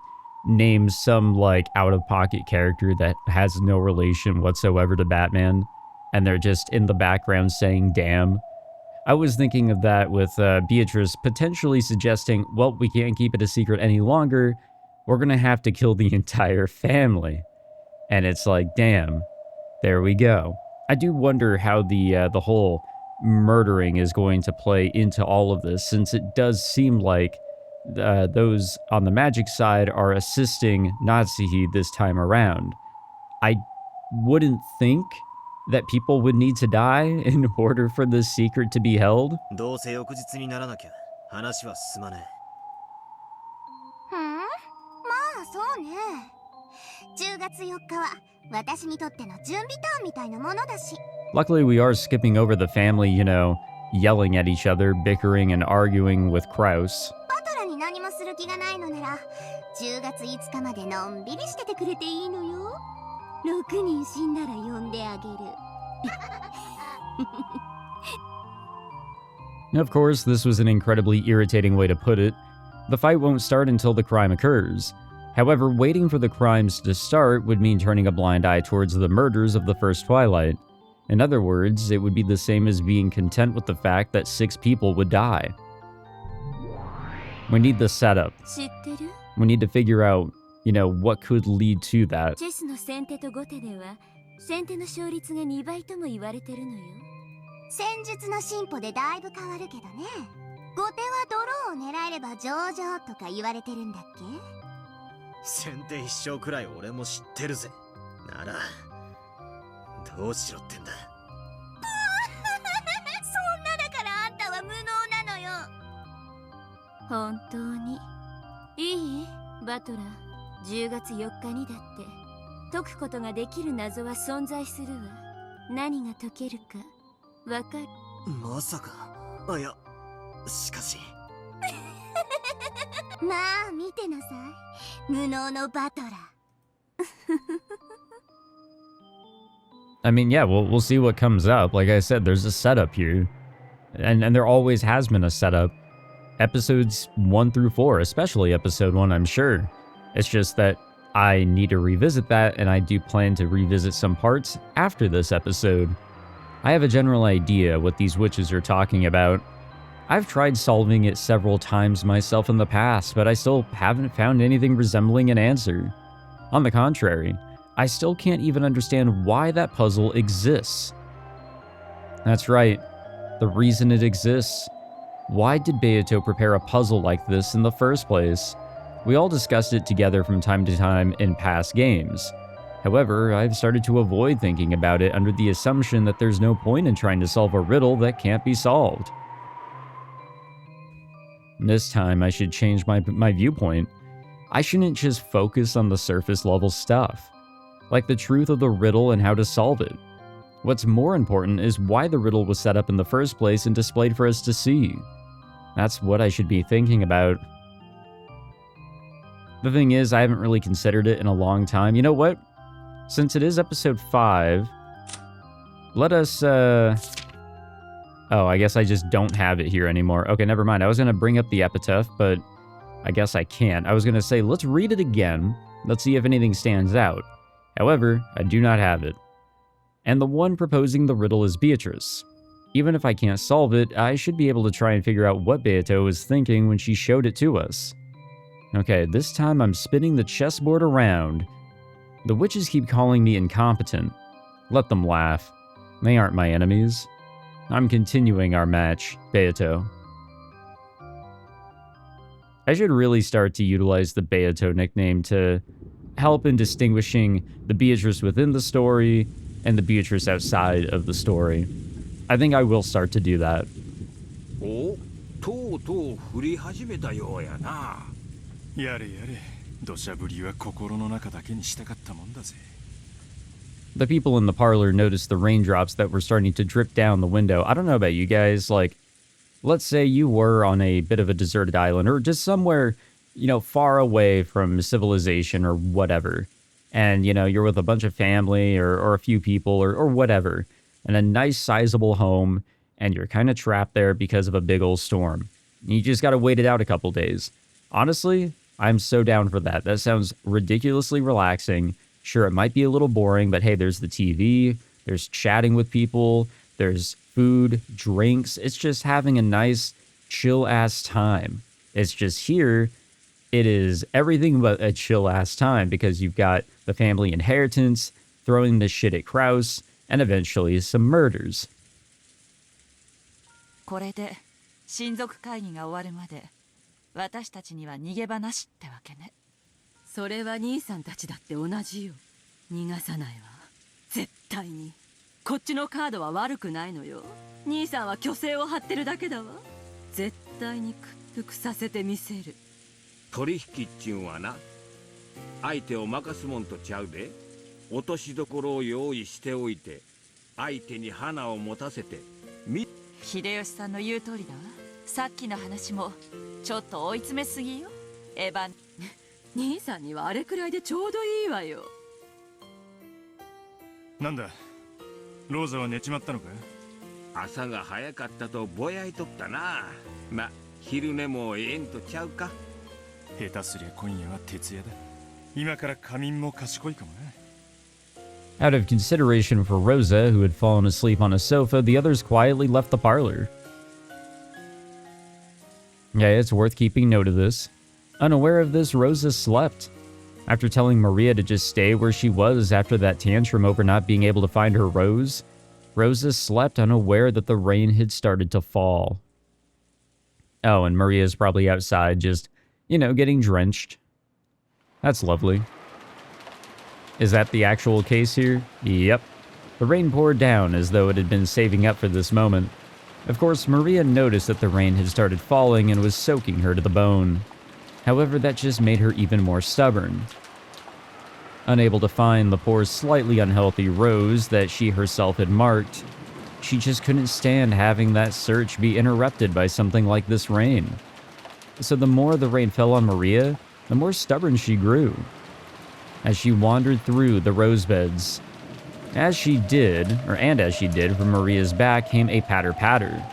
Speaker 2: name some like out-of-pocket character that has no relation whatsoever to Batman, and they're just in the background saying damn. I was thinking of that with Beatrice potentially suggesting, well, we can't keep it a secret any longer. We're gonna have to kill the entire family. And it's like, damn, there we go. I do wonder how the whole murdering is going to play into all of this, since it does seem like those on the magic side are assisting Natsuhi this time around. I wouldn't think that people would need to die in order for this secret to be held.
Speaker 12: どうせ翌日にならなきゃ話は進まねえ。まあそうね。10月4日は私にとっての準備ターンみたいなものだし。
Speaker 2: Luckily, we are skipping over the family, you know, yelling at each other, bickering and arguing with Kraus.
Speaker 12: バトラに何もする気がないのなら、10月5日までのんびりしててくれていいのよ。6人死んだら呼んであげる。
Speaker 2: Of course, this was an incredibly irritating way to put it. The fight won't start until the crime occurs. However, waiting for the crimes to start would mean turning a blind eye towards the murders of the first Twilight. In other words, it would be the same as being content with the fact that 6 people would die. We need the setup. We need to figure out, you know, what could lead to that.
Speaker 3: チェスの先手と後手では先手の勝率が2倍とも言われてるのよ。
Speaker 12: 戦術の進歩でだいぶ変わるけどね。後手はドローを狙えれば上々とか言われてるんだっけ。
Speaker 10: 先手必勝くらい俺も知ってるぜ。ならどうしろってんだ。
Speaker 3: そんなだからあんたは無能なのよ。本当にいい？バトラー、10月4日にだって解くことができる謎は存在するわ。何が解けるかわかる？
Speaker 10: まさか。あ、いや、しかし
Speaker 3: まあ見てなさい、無能のバトラー。
Speaker 2: I mean, yeah, we'll see what comes up. Like I said, there's a setup here. And there always has been a setup. Episodes 1 through 4, especially episode 1, I'm sure. It's just that I need to revisit that, and I do plan to revisit some parts after this episode. I have a general idea what these witches are talking about. I've tried solving it several times myself in the past, but I still haven't found anything resembling an answer. On the contrary, I still can't even understand why that puzzle exists. That's right, the reason it exists. Why did Beato prepare a puzzle like this in the first place? We all discussed it together from time to time in past games. However, I've started to avoid thinking about it under the assumption that there's no point in trying to solve a riddle that can't be solved. This time, I should change my viewpoint. I shouldn't just focus on the surface level stuff, like the truth of the riddle and how to solve it. What's more important is why the riddle was set up in the first place and displayed for us to see. That's what I should be thinking about. The thing is, I haven't really considered it in a long time. You know what? Since it is episode 5, let us, oh, I guess I just don't have it here anymore. Okay, never mind. I was going to bring up the epitaph, but I guess I can't. I was going to say, let's read it again. Let's see if anything stands out. However, I do not have it. And the one proposing the riddle is Beatrice. Even if I can't solve it, I should be able to try and figure out what Beato was thinking when she showed it to us. Okay, this time I'm spinning the chessboard around. The witches keep calling me incompetent. Let them laugh. They aren't my enemies. I'm continuing our match, Beato. I should really start to utilize the Beato nickname to help in distinguishing the Beatrice within the story and the Beatrice outside of the story. I think I will start to do that.
Speaker 6: Oh, とうとう降り始めたようやな。
Speaker 7: やれやれ、土砂降りは心の中だけにしたかったもんだぜ。
Speaker 2: The people in the parlor noticed the raindrops that were starting to drip down the window. I don't know about you guys, like, let's say you were on a bit of a deserted island or just somewhere, you know, far away from civilization or whatever. And, you know, you're with a bunch of family or a few people or whatever, and a nice sizable home, and you're kind of trapped there because of a big old storm. You just got to wait it out a couple days. Honestly, I'm so down for that. That sounds ridiculously relaxing. Sure, it might be a little boring, but hey, there's the TV, there's chatting with people, there's food, drinks. It's just having a nice, chill-ass time. It's just here, it is everything but a chill-ass time because you've got the family inheritance, throwing the shit at Kraus, and eventually some murders.
Speaker 8: これで親族会議が終わるまで私たちには逃げ場なしってわけね。
Speaker 5: それは兄さんたちだって同じよ。逃がさないわ。絶対に。こっちのカードは悪くないのよ。兄さんは虚勢を張ってるだけだわ。絶対に屈服させてみせる。
Speaker 6: 取引っちゅうんはな、相手を任すもんとちゃうで。落としどころを用意しておいて、相手に花を持たせて、
Speaker 8: 秀吉さんの言う通りだわ。さっきの話もちょっと追い詰めすぎよ。エヴァン。
Speaker 5: 兄さんにはあれくらいでちょうどいいわよ。
Speaker 7: なんだ、ローザは寝ちまったのか？
Speaker 6: 朝が早かったとぼやいとったな。ま、昼寝もええんとちゃうか。
Speaker 7: 下手すりゃ今夜は徹夜だ。今から仮眠も賢いかもな。
Speaker 2: Out of consideration for Rosa, who had fallen asleep on a sofa, the others quietly left the parlor. Yeah, it's worth keeping note of this. Unaware of this, Rosa slept. After telling Maria to just stay where she was after that tantrum over not being able to find her rose, Rosa slept unaware that the rain had started to fall. Oh, and Maria's probably outside just, you know, getting drenched. That's lovely. Is that the actual case here? Yep. The rain poured down as though it had been saving up for this moment. Of course, Maria noticed that the rain had started falling and was soaking her to the bone. However, that just made her even more stubborn. Unable to find the poor, slightly unhealthy rose that she herself had marked, she just couldn't stand having that search be interrupted by something like this rain. So the more the rain fell on Maria, the more stubborn she grew. As she wandered through the rose beds, as she did, from Maria's back came a patter-patter.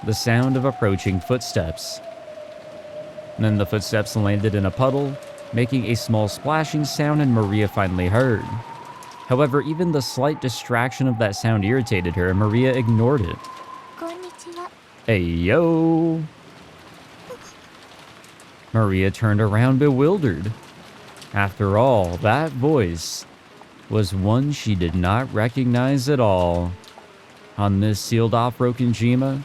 Speaker 2: The sound of approaching footsteps. And then the footsteps landed in a puddle, making a small splashing sound, and Maria finally heard. However, even the slight distraction of that sound irritated her, and Maria ignored it.
Speaker 3: Konnichiwa.
Speaker 2: Hey, yo! Maria turned around bewildered. After all, that voice was one she did not recognize at all. On this sealed-off Rokkenjima,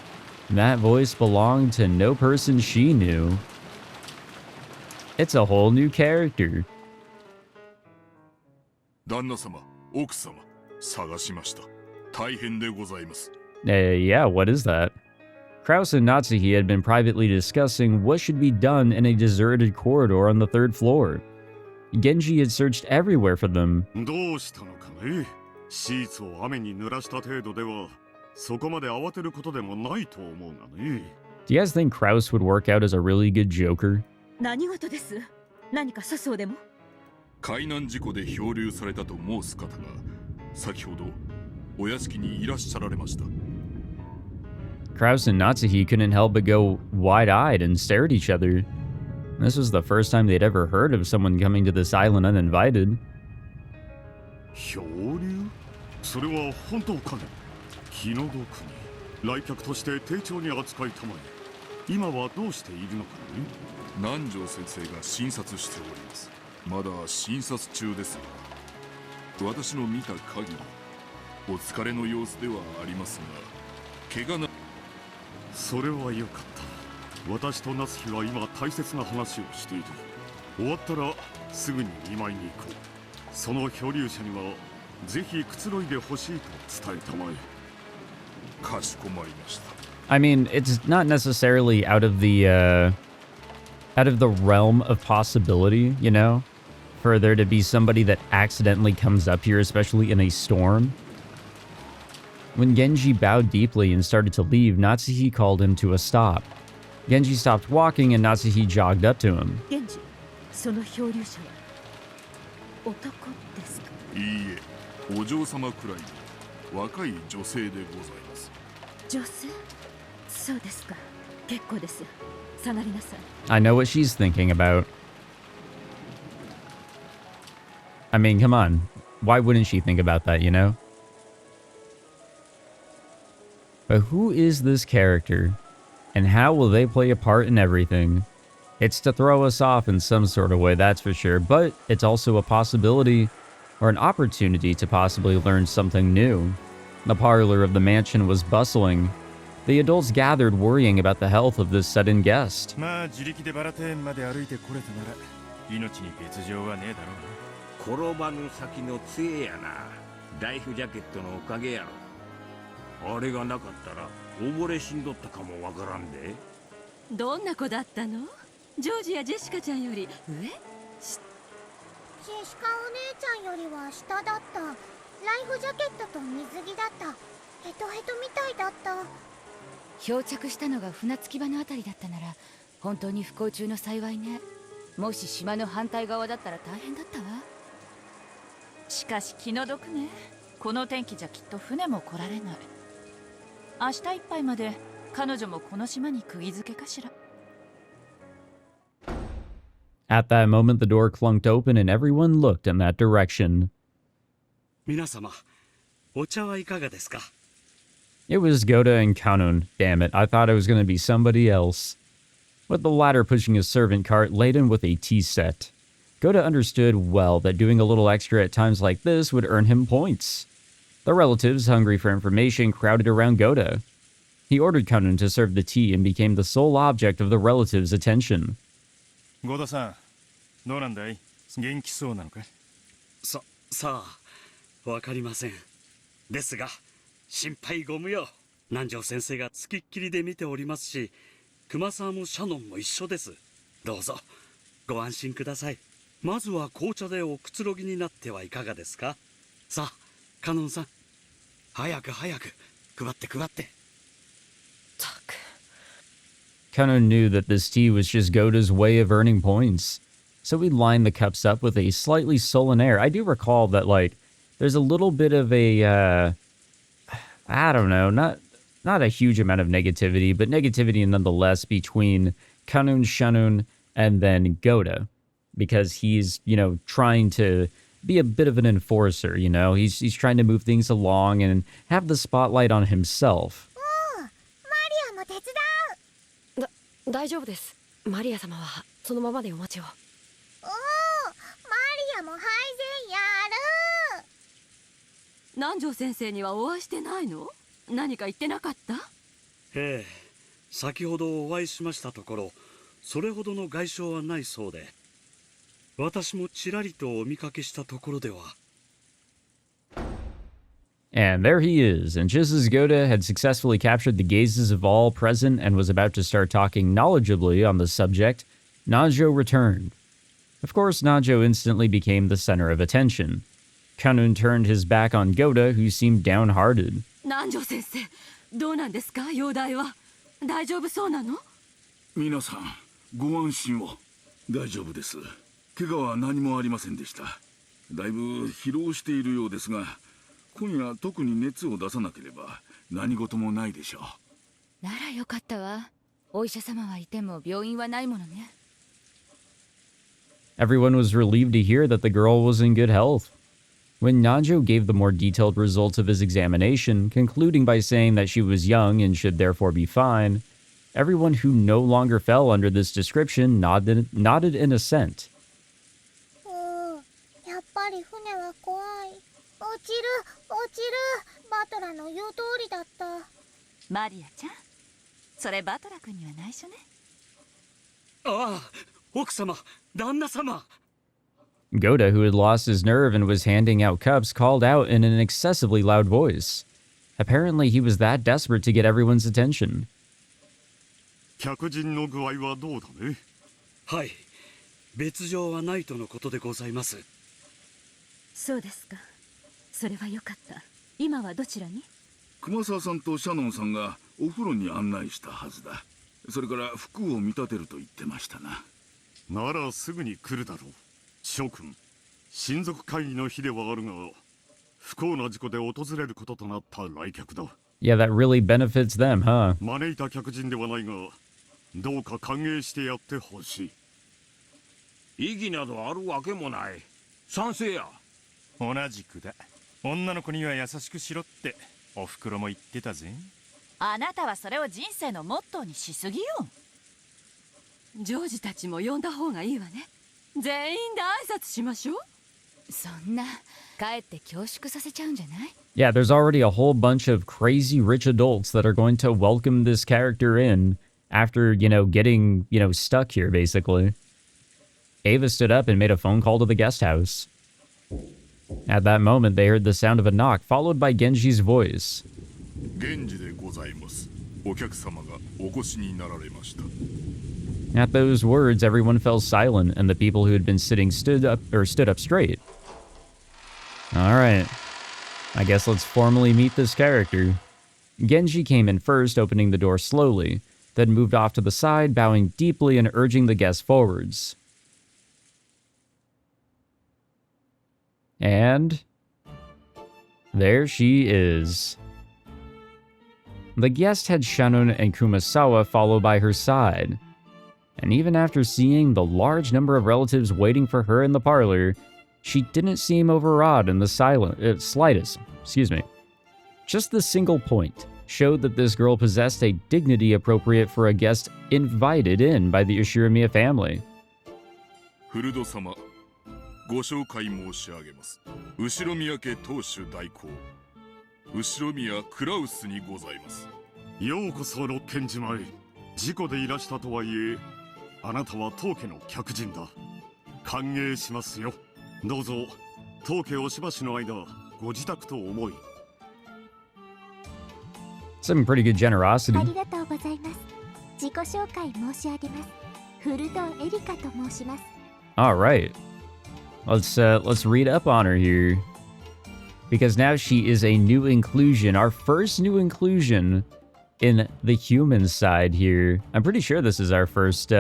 Speaker 2: that voice belonged to no person she knew. It's a whole new character.
Speaker 1: 旦那様、奥様、探しました。大変でございます。
Speaker 2: Yeah, what is that? Kraus and Natsuhi had been privately discussing what should be done in a deserted corridor on the 3rd floor. Genji had searched everywhere for them.
Speaker 7: どうしたのかね。シーツを雨に濡らした程度では、そこまで慌てることでもないと思うがね。
Speaker 2: Do you guys think Kraus would work out as a really good Joker?
Speaker 5: 何事です？何か粗相でも？
Speaker 1: 海難事故で漂流されたと申す方が、先ほどお屋敷にいらっしゃられました。
Speaker 2: Kraus and Natsuhi couldn't help but go wide-eyed and stare at each other. This was the first time they'd ever heard of someone coming to this island uninvited.
Speaker 7: 漂流？それは本当かね。気の毒に来客として丁重に扱いたまえ。今はどうしているのかね。
Speaker 1: 南條先生が診察しております。まだ診察中ですが、私の見た限りお疲れの様子ではありますが、怪我な。
Speaker 7: それはよかった。私と夏日は今大切な話をしている。終わったらすぐに見舞いに行こう。その漂流者にはぜひくつろいでほしいと伝えたまえ。
Speaker 1: かしこまりました。
Speaker 2: I mean, it's not necessarily out of the realm of possibility, you know, for there to be somebody that accidentally comes up here, especially in a storm. When Genji bowed deeply and started to leave, Natsuhi called him to a stop. Genji stopped walking and Natsuhi jogged up to him.
Speaker 5: Genji, その漂流者は男ですか？
Speaker 1: いいえ、お嬢様くらいの若い女性でございます。
Speaker 5: 女性？そうですか。結構です。下がりなさい。
Speaker 2: I know what she's thinking about. I mean, come on. Why wouldn't she think about that, you know? But who is this character? And how will they play a part in everything? It's to throw us off in some sort of way, that's for sure, but it's also a possibility or an opportunity to possibly learn something new. The parlor of the mansion was bustling. The adults gathered, worrying about the health of this sudden guest.
Speaker 7: まあ自力でバラテンまで歩いてこれたなら命に別状はねえだろうな。
Speaker 6: 転ばぬ先の杖やな。ライフジャケットのおかげやろ。あれがなかったら溺れ死んどったかもわからんで。
Speaker 5: どんな子だったの？ジョージやジェシカちゃんより上？
Speaker 12: ジェシカお姉ちゃんよりは下だった。ライフジャケットと水着だった。ヘトヘトみたいだった。
Speaker 9: 漂着したのが船着き場のあたりだったなら本当に不幸中の幸いね。もし島の反対側だったら大変だったわ。
Speaker 8: しかし気の毒ね。この天気じゃきっと船も来られない。明日いっぱいまで彼女もこの島に釘付けかしら。
Speaker 2: At that moment, the door clunked open and everyone looked in that direction.
Speaker 11: 皆様、お茶はいかがですか?
Speaker 2: It was Goda and Kanun. Damn it, I thought it was going to be somebody else. With the latter pushing a servant cart laden with a tea set. Goda understood well that doing a little extra at times like this would earn him points. The relatives, hungry for information, crowded around Goda. He ordered Kanun to serve the tea and became the sole object of the relatives' attention.
Speaker 7: ゴダさん、どうなんだい？元気そうなのか？
Speaker 14: さあ、わかりません。ですが、心配ご無用。南條先生がつきっきりで見ておりますし、熊沢もシャノンも一緒です。どうぞ、ご安心ください。まずは紅茶でおくつろぎになってはいかがですか？さあ、カノンさん、早く配って配って。
Speaker 2: Kanon knew that this tea was just Goda's way of earning points, so he lined the cups up with a slightly sullen air. I do recall that, like, there's a little bit of a, I don't know, not a huge amount of negativity, but negativity nonetheless between Kanun, Shanun, and then Goda, because he's, trying to be a bit of an enforcer, he's trying to move things along and have the spotlight on himself.
Speaker 4: 大丈夫です。マリア様はそのままでお待ちを。
Speaker 12: マリアも配膳やる。
Speaker 5: 南條先生にはお会いしてないの？何か言ってなかった？
Speaker 14: ええ、先ほどお会いしましたところ、それほどの外傷はないそうで、私もちらりとお見かけしたところでは。
Speaker 2: And there he is, and just as Goda had successfully captured the gazes of all present and was about to start talking knowledgeably on the subject, Nanjo returned. Of course, Nanjo instantly became the center of attention. Kanun turned his back on Goda, who seemed downhearted.
Speaker 5: 南條先生、どうなんですか？容体は大丈夫そうなの？
Speaker 1: 皆さん、ご安心を。大丈夫です。怪我は何もありませんでした。だいぶ疲労しているようですが、今夜特に熱を出さなければ何事もないでしょう。
Speaker 9: ならよかったわ。お医者様はいても病院はないものね。
Speaker 2: Everyone was relieved to hear that the girl was in good health. When Nanjo gave the more detailed results of his examination, concluding by saying that she was young and should therefore be fine, everyone who no longer fell under this description nodded in assent.
Speaker 12: やっぱり船は怖い。落ちる。バトラの言う通りだった。
Speaker 8: マリアちゃん、それバトラ君には内緒ね。
Speaker 14: ああ、奥様、旦那様。
Speaker 2: Goda, who had lost his nerve and was handing out cups, called out in an excessively loud voice. Apparently, he was that desperate to get everyone's attention.
Speaker 7: 客人の具合はどうだね？
Speaker 14: はい、別状はないとのことでございます。
Speaker 5: そうですか。それはよかった。今はどちらに？
Speaker 1: 熊沢さんとシャノンさんがお風呂に案内したはずだ。それから服を見立てると言ってましたな。
Speaker 7: ならすぐに来るだろう。諸君、親族会議の日ではあるが、不幸な事故で訪れることとなった来客だ。
Speaker 2: Yeah, that really benefits them, huh?
Speaker 7: 招いた客人ではないが、どうか歓迎してやってほしい。
Speaker 6: 意義などあるわけもない。賛成や。
Speaker 7: 同じくだ。女の子には優しくしろっておふくろも言ってたぜ。
Speaker 8: あなたはそれを人生のモットーにしすぎよ。
Speaker 5: ジョージたちも呼んだ方がいいわね。全員で挨拶しましょう。
Speaker 9: そんな、かえって恐縮させちゃうんじゃない？
Speaker 2: Yeah, there's already a whole bunch of crazy rich adults that are going to welcome this character in after, getting, stuck here, basically. Ava stood up and made a phone call to the guest house. At that moment, they heard the sound of a knock, followed by Genji's voice.
Speaker 1: 源氏でございます。お客様がお越しになられました。
Speaker 2: At those words, everyone fell silent, and the people who had been sitting stood up straight. All right. I guess let's formally meet this character. Genji came in first, opening the door slowly, then moved off to the side, bowing deeply and urging the guests forwards. And there she is. The guest had Shannon and Kumasawa follow by her side. And even after seeing the large number of relatives waiting for her in the parlor, she didn't seem overawed in the slightest. Just the single point showed that this girl possessed a dignity appropriate for a guest invited in by the Ushiromiya family.
Speaker 1: Furudo様、ご紹介申し上げます。Ushiromiya家当主代行、Ushiromiyaクラウスにございます。
Speaker 7: ようこそ六軒島へ。事故でいらしたとはいえ、あなたは当家の客人だ。
Speaker 15: 歓迎しますよ。どうぞ当家おしばしの間ご自宅と思い。
Speaker 2: Some pretty good generosity.
Speaker 3: ありがとうございます。自己紹介申し上げます。フルドエリカと申します。
Speaker 2: All right. Let's read up on her here. Because now she is a new inclusion, our first new inclusion in the human side here. I'm pretty sure this is our first,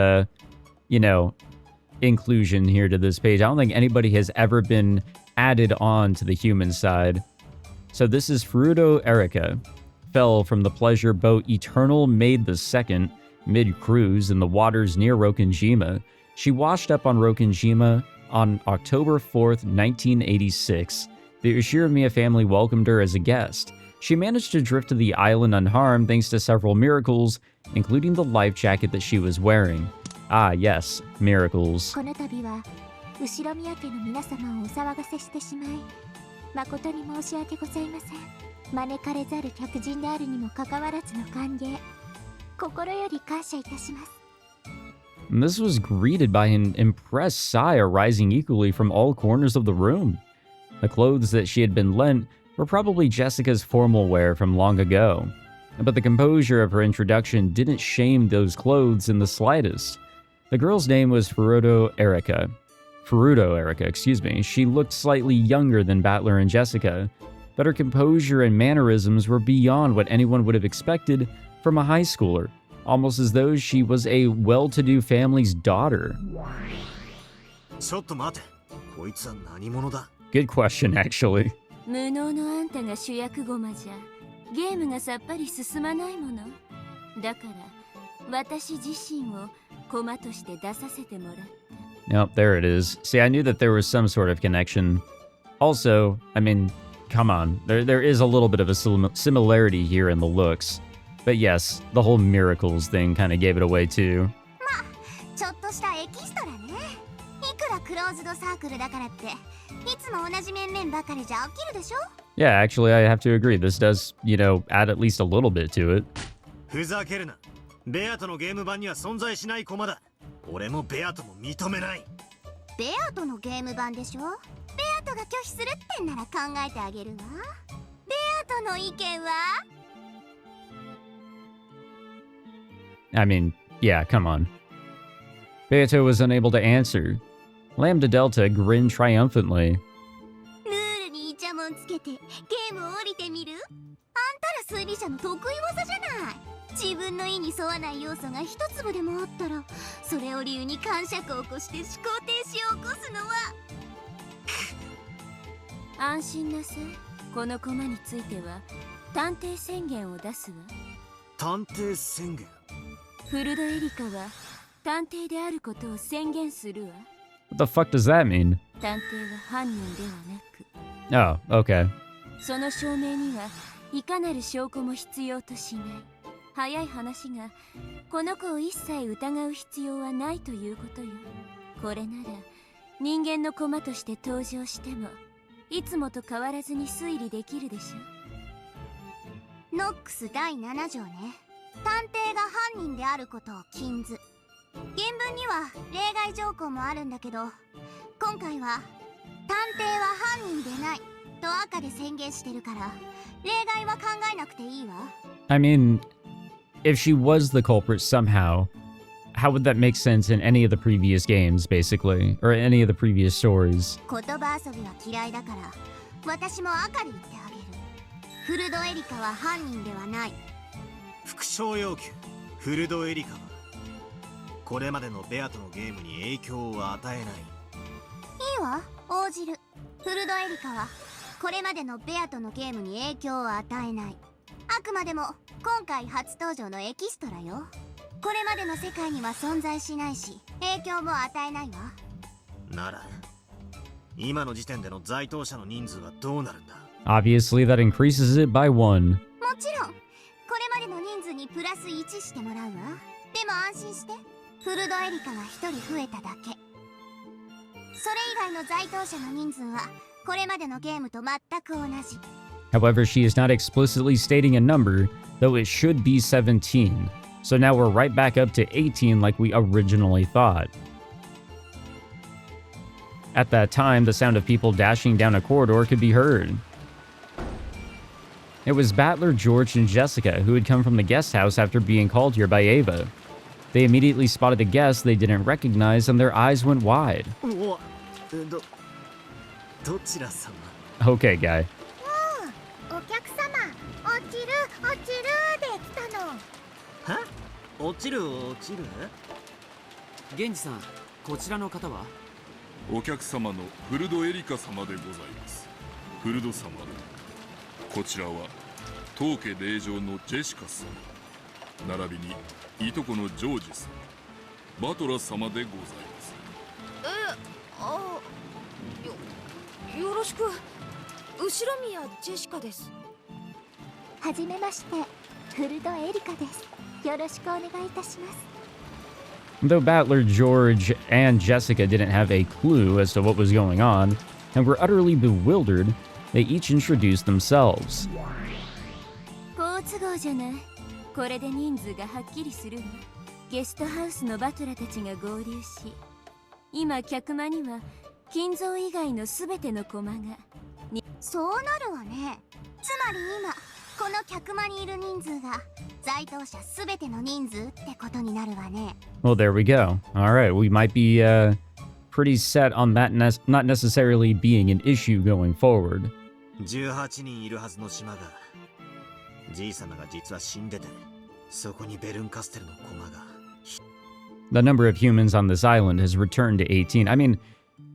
Speaker 2: inclusion here to this page. I don't think anybody has ever been added on to the human side. So this is Furudo Erika. Fell from the pleasure boat Eternal Maid II mid-cruise in the waters near Rokkenjima. She washed up on Rokkenjima on October 4th, 1986. The Ushiromiya family welcomed her as a guest. She managed to drift to the island unharmed thanks to several miracles, including the life jacket that she was wearing. Ah, yes, miracles.
Speaker 3: この度は後ろ宮家の皆様をお騒がせしてしまい、誠に申し訳ございません。招かれざる客人であるにもかかわらずの歓迎、心より感謝いたします。
Speaker 2: And this was greeted by an impressed sigh arising equally from all corners of the room. The clothes that she had been lent were probably Jessica's formal wear from long ago, but the composure of her introduction didn't shame those clothes in the slightest. The girl's name was Furudo Erika. Excuse me. She looked slightly younger than Battler and Jessica, but her composure and mannerisms were beyond what anyone would have expected from a high schooler, almost as though she was a well-to-do family's daughter.
Speaker 10: ちょっと待て。こいつは何者だ?
Speaker 2: Good question, actually.
Speaker 3: 無能のあんたが主役駒じゃ、ゲームがさっぱり進まないもの。だから、私自身を駒として出させてもらった。
Speaker 2: Nope, there it is. See, I knew that there was some sort of connection. Also, I mean, come on. There is a little bit of a similarity here in the looks. But yes, the whole miracles thing kind of gave it away too.
Speaker 12: まあ、ちょっとしたエキストラね。いくらクローズドサークルだからって、いつも同じ面々ばかりじゃ飽きるでしょ?
Speaker 2: Yeah, actually, I have to agree. This does, add at least a little bit to it.
Speaker 10: ふざけるな。ベアとのゲーム版には存在しない駒だ。俺もベアとも認めない。
Speaker 12: ベアとのゲーム版でしょ? ベアとが拒否するってんなら考えてあげるわ。ベアとの意見は?
Speaker 2: I mean, yeah, come on. Beato was unable to answer. Lambda Delta grinned triumphantly.
Speaker 12: ルールにイチャモンつけてゲームを降りてみる? あんたら推理者の得意技じゃない。自分の意に沿わない要素が一粒でもあったら、それを理由に感触を起こして思考停止を起こすのは。
Speaker 3: 安心なさい。この駒については探偵宣言を出すわ。
Speaker 10: 探偵宣言?
Speaker 3: フルドエリカは探偵であることを宣言するわ。
Speaker 2: What the fuck does that mean?
Speaker 3: 探偵は犯人ではなく。
Speaker 2: Oh, okay.
Speaker 3: その証明にはいかなる証拠も必要としない。早い話が、この子を一切疑う必要はないということよ。これなら人間の駒として登場してもいつもと変わらずに推理できるでしょ。
Speaker 12: ノックス第7条ね。探偵が犯人であることを禁ず。原文には例外条項もあるんだけど、今回は探偵は犯人でないと赤で宣言してるから、例外は考えなくていいわ。
Speaker 2: I mean, if she was the culprit somehow, how would that make sense in any of the previous games, basically? Or any of the previous stories?
Speaker 12: 言葉遊びは嫌いだから、私も赤で言ってあげる。フルドエリカは犯人ではない。
Speaker 10: 副賞要求、フルドエリカはこれまでのベアとのゲームに影響を与えない。い
Speaker 12: いわ、応じる。フルドエリカはこれまでのベアとのゲームに影響を与えない。あくまでも今回初登場のエキストラよ。これまでの世界には存在しないし、影響も与えないわ。
Speaker 10: なら、今の時点での在当者の人数はどうなるんだ?
Speaker 2: Obviously, that increases it by 1.
Speaker 12: もちろん、これまでの人数にプラス1してもらうわ。でも安心して、フルドエリカが1人増えただけ。それ以外の在当者の人数は、これまでのゲームと全く同じ。
Speaker 2: However, she is not explicitly stating a number, though it should be 17. So now we're right back up to 18 like we originally thought. At that time, the sound of people dashing down a corridor could be heard. It was Battler, George, and Jessica who had come from the guest house after being called here by Ava. They immediately spotted a guest they didn't recognize and their eyes went wide. Okay, guy.
Speaker 12: お客様、落ちるで来たの。
Speaker 11: は？落ちる。源氏さん、こちらの方は？
Speaker 1: お客様のフルドエリカ様でございます。フルド様。こちらは当家令嬢のジェシカ様、並びにいとこのジョージさん、バトラ様でございます。
Speaker 9: よろしく。後ろ宮ジェシカです。
Speaker 12: はじめまして、フルドエリカです。よろしくお願いいたします。
Speaker 2: Though Battler, George, and Jessica didn't have a clue as to what was going on, and were utterly bewildered, they each introduced themselves.
Speaker 3: 好都合じゃない。これで人数がはっきりするわ。ゲストハウスのバトラたちが合流し、今客間には金蔵以外のすべての駒が。
Speaker 12: そうなるわね。つまり今この客間にいる人数が在当者すべての人数ってことになるわね。
Speaker 2: Well, there we go. All right, we might be pretty set on that not necessarily being an issue going forward.
Speaker 16: 18人いるはずの島が、じい様が実は死んでて、そこにベルンカステルの駒が。
Speaker 2: The number of humans on this island has returned to 18. I mean,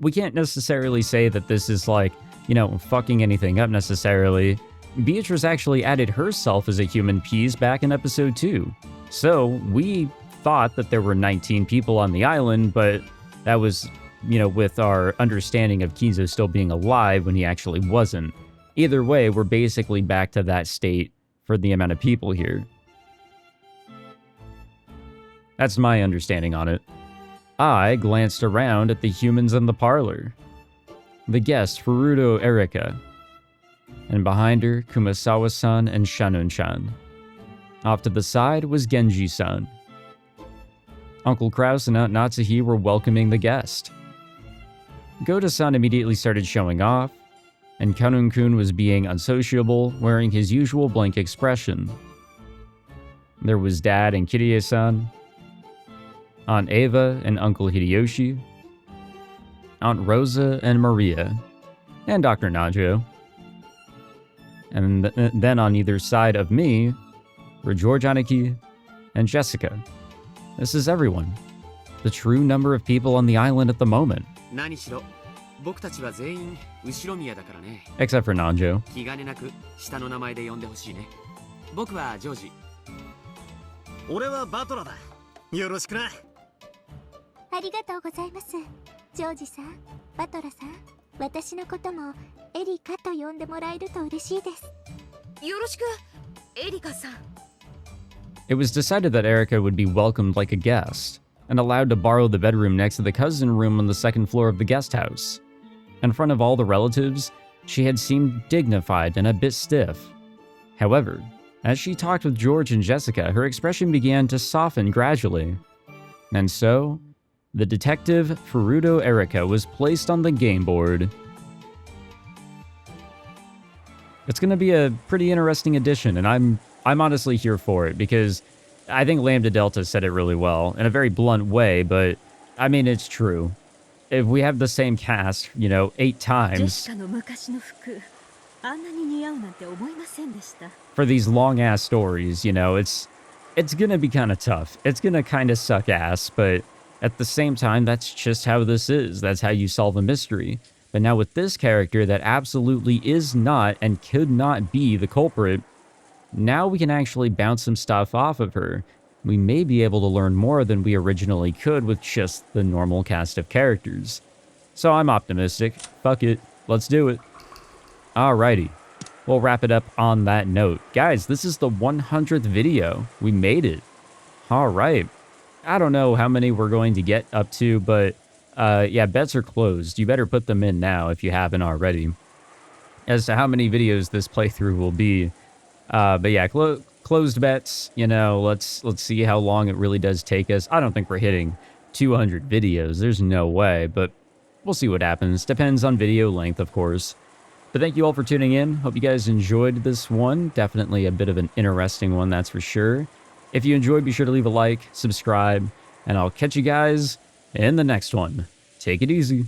Speaker 2: we can't necessarily say that this is like, you know, fucking anything up necessarily. Beatrice actually added herself as a human piece back in episode 2. So we thought that there were 19 people on the island, but that was, you know, with our understanding of Kizo still being alive when he actually wasn't. Either way, we're basically back to that state for the amount of people here. That's my understanding on it. I glanced around at the humans in the parlor. The guest, Furudo Erika. And behind her, Kumasawa-san and Shanun-chan. Off to the side was Genji-san. Uncle Kraus and Aunt Natsuhi were welcoming the guest. Goda-san immediately started showing off, and Kanun-kun was being unsociable, wearing his usual blank expression. There was Dad and Kirie-san, Aunt Ava and Uncle Hideyoshi, Aunt Rosa and Maria, and Dr. Najo. And then on either side of me were George Aniki and Jessica. This is everyone. The true number of people on the island at the moment.
Speaker 11: 何しろ、僕たちは全員後宮だからね。
Speaker 2: Except for Nanjo.
Speaker 11: 気兼ねなく下の名前で呼んでほしいね。僕はジョージ。
Speaker 16: 俺はバトラだ。よろしくな。
Speaker 12: ありがとうございます。ジョージさん、バトラさん、私のこともエリカと呼んでもらえると嬉しいです。
Speaker 9: よろしく、エリカさん。
Speaker 2: It was decided that Erika would be welcomed like a guest, and allowed to borrow the bedroom next to the cousin room on the second floor of the guest house. In front of all the relatives, she had seemed dignified and a bit stiff. However, as she talked with George and Jessica, her expression began to soften gradually. And so, the detective Furudo Erika was placed on the game board. It's going to be a pretty interesting addition, and I'm honestly here for it, because I think Lambda Delta said it really well, in a very blunt way, but, I mean, it's true. If we have the same cast, you know, 8 times, for these long-ass stories, you know, it's gonna be kind of tough. It's gonna kind of suck ass, but at the same time, that's just how this is. That's how you solve a mystery. But now with this character that absolutely is not and could not be the culprit, now we can actually bounce some stuff off of her. We may be able to learn more than we originally could with just the normal cast of characters. So I'm optimistic. Fuck it. Let's do it. Alrighty. We'll wrap it up on that note. Guys, this is the 100th video. We made it. Alright. I don't know how many we're going to get up to, but yeah, bets are closed. You better put them in now if you haven't already. As to how many videos this playthrough will be. But yeah, closed bets, you know, let's see how long it really does take us. I don't think we're hitting 200 videos. There's no way, but we'll see what happens. Depends on video length, of course. But thank you all for tuning in. Hope you guys enjoyed this one. Definitely a bit of an interesting one, that's for sure. If you enjoyed, be sure to leave a like, subscribe, and I'll catch you guys in the next one. Take it easy.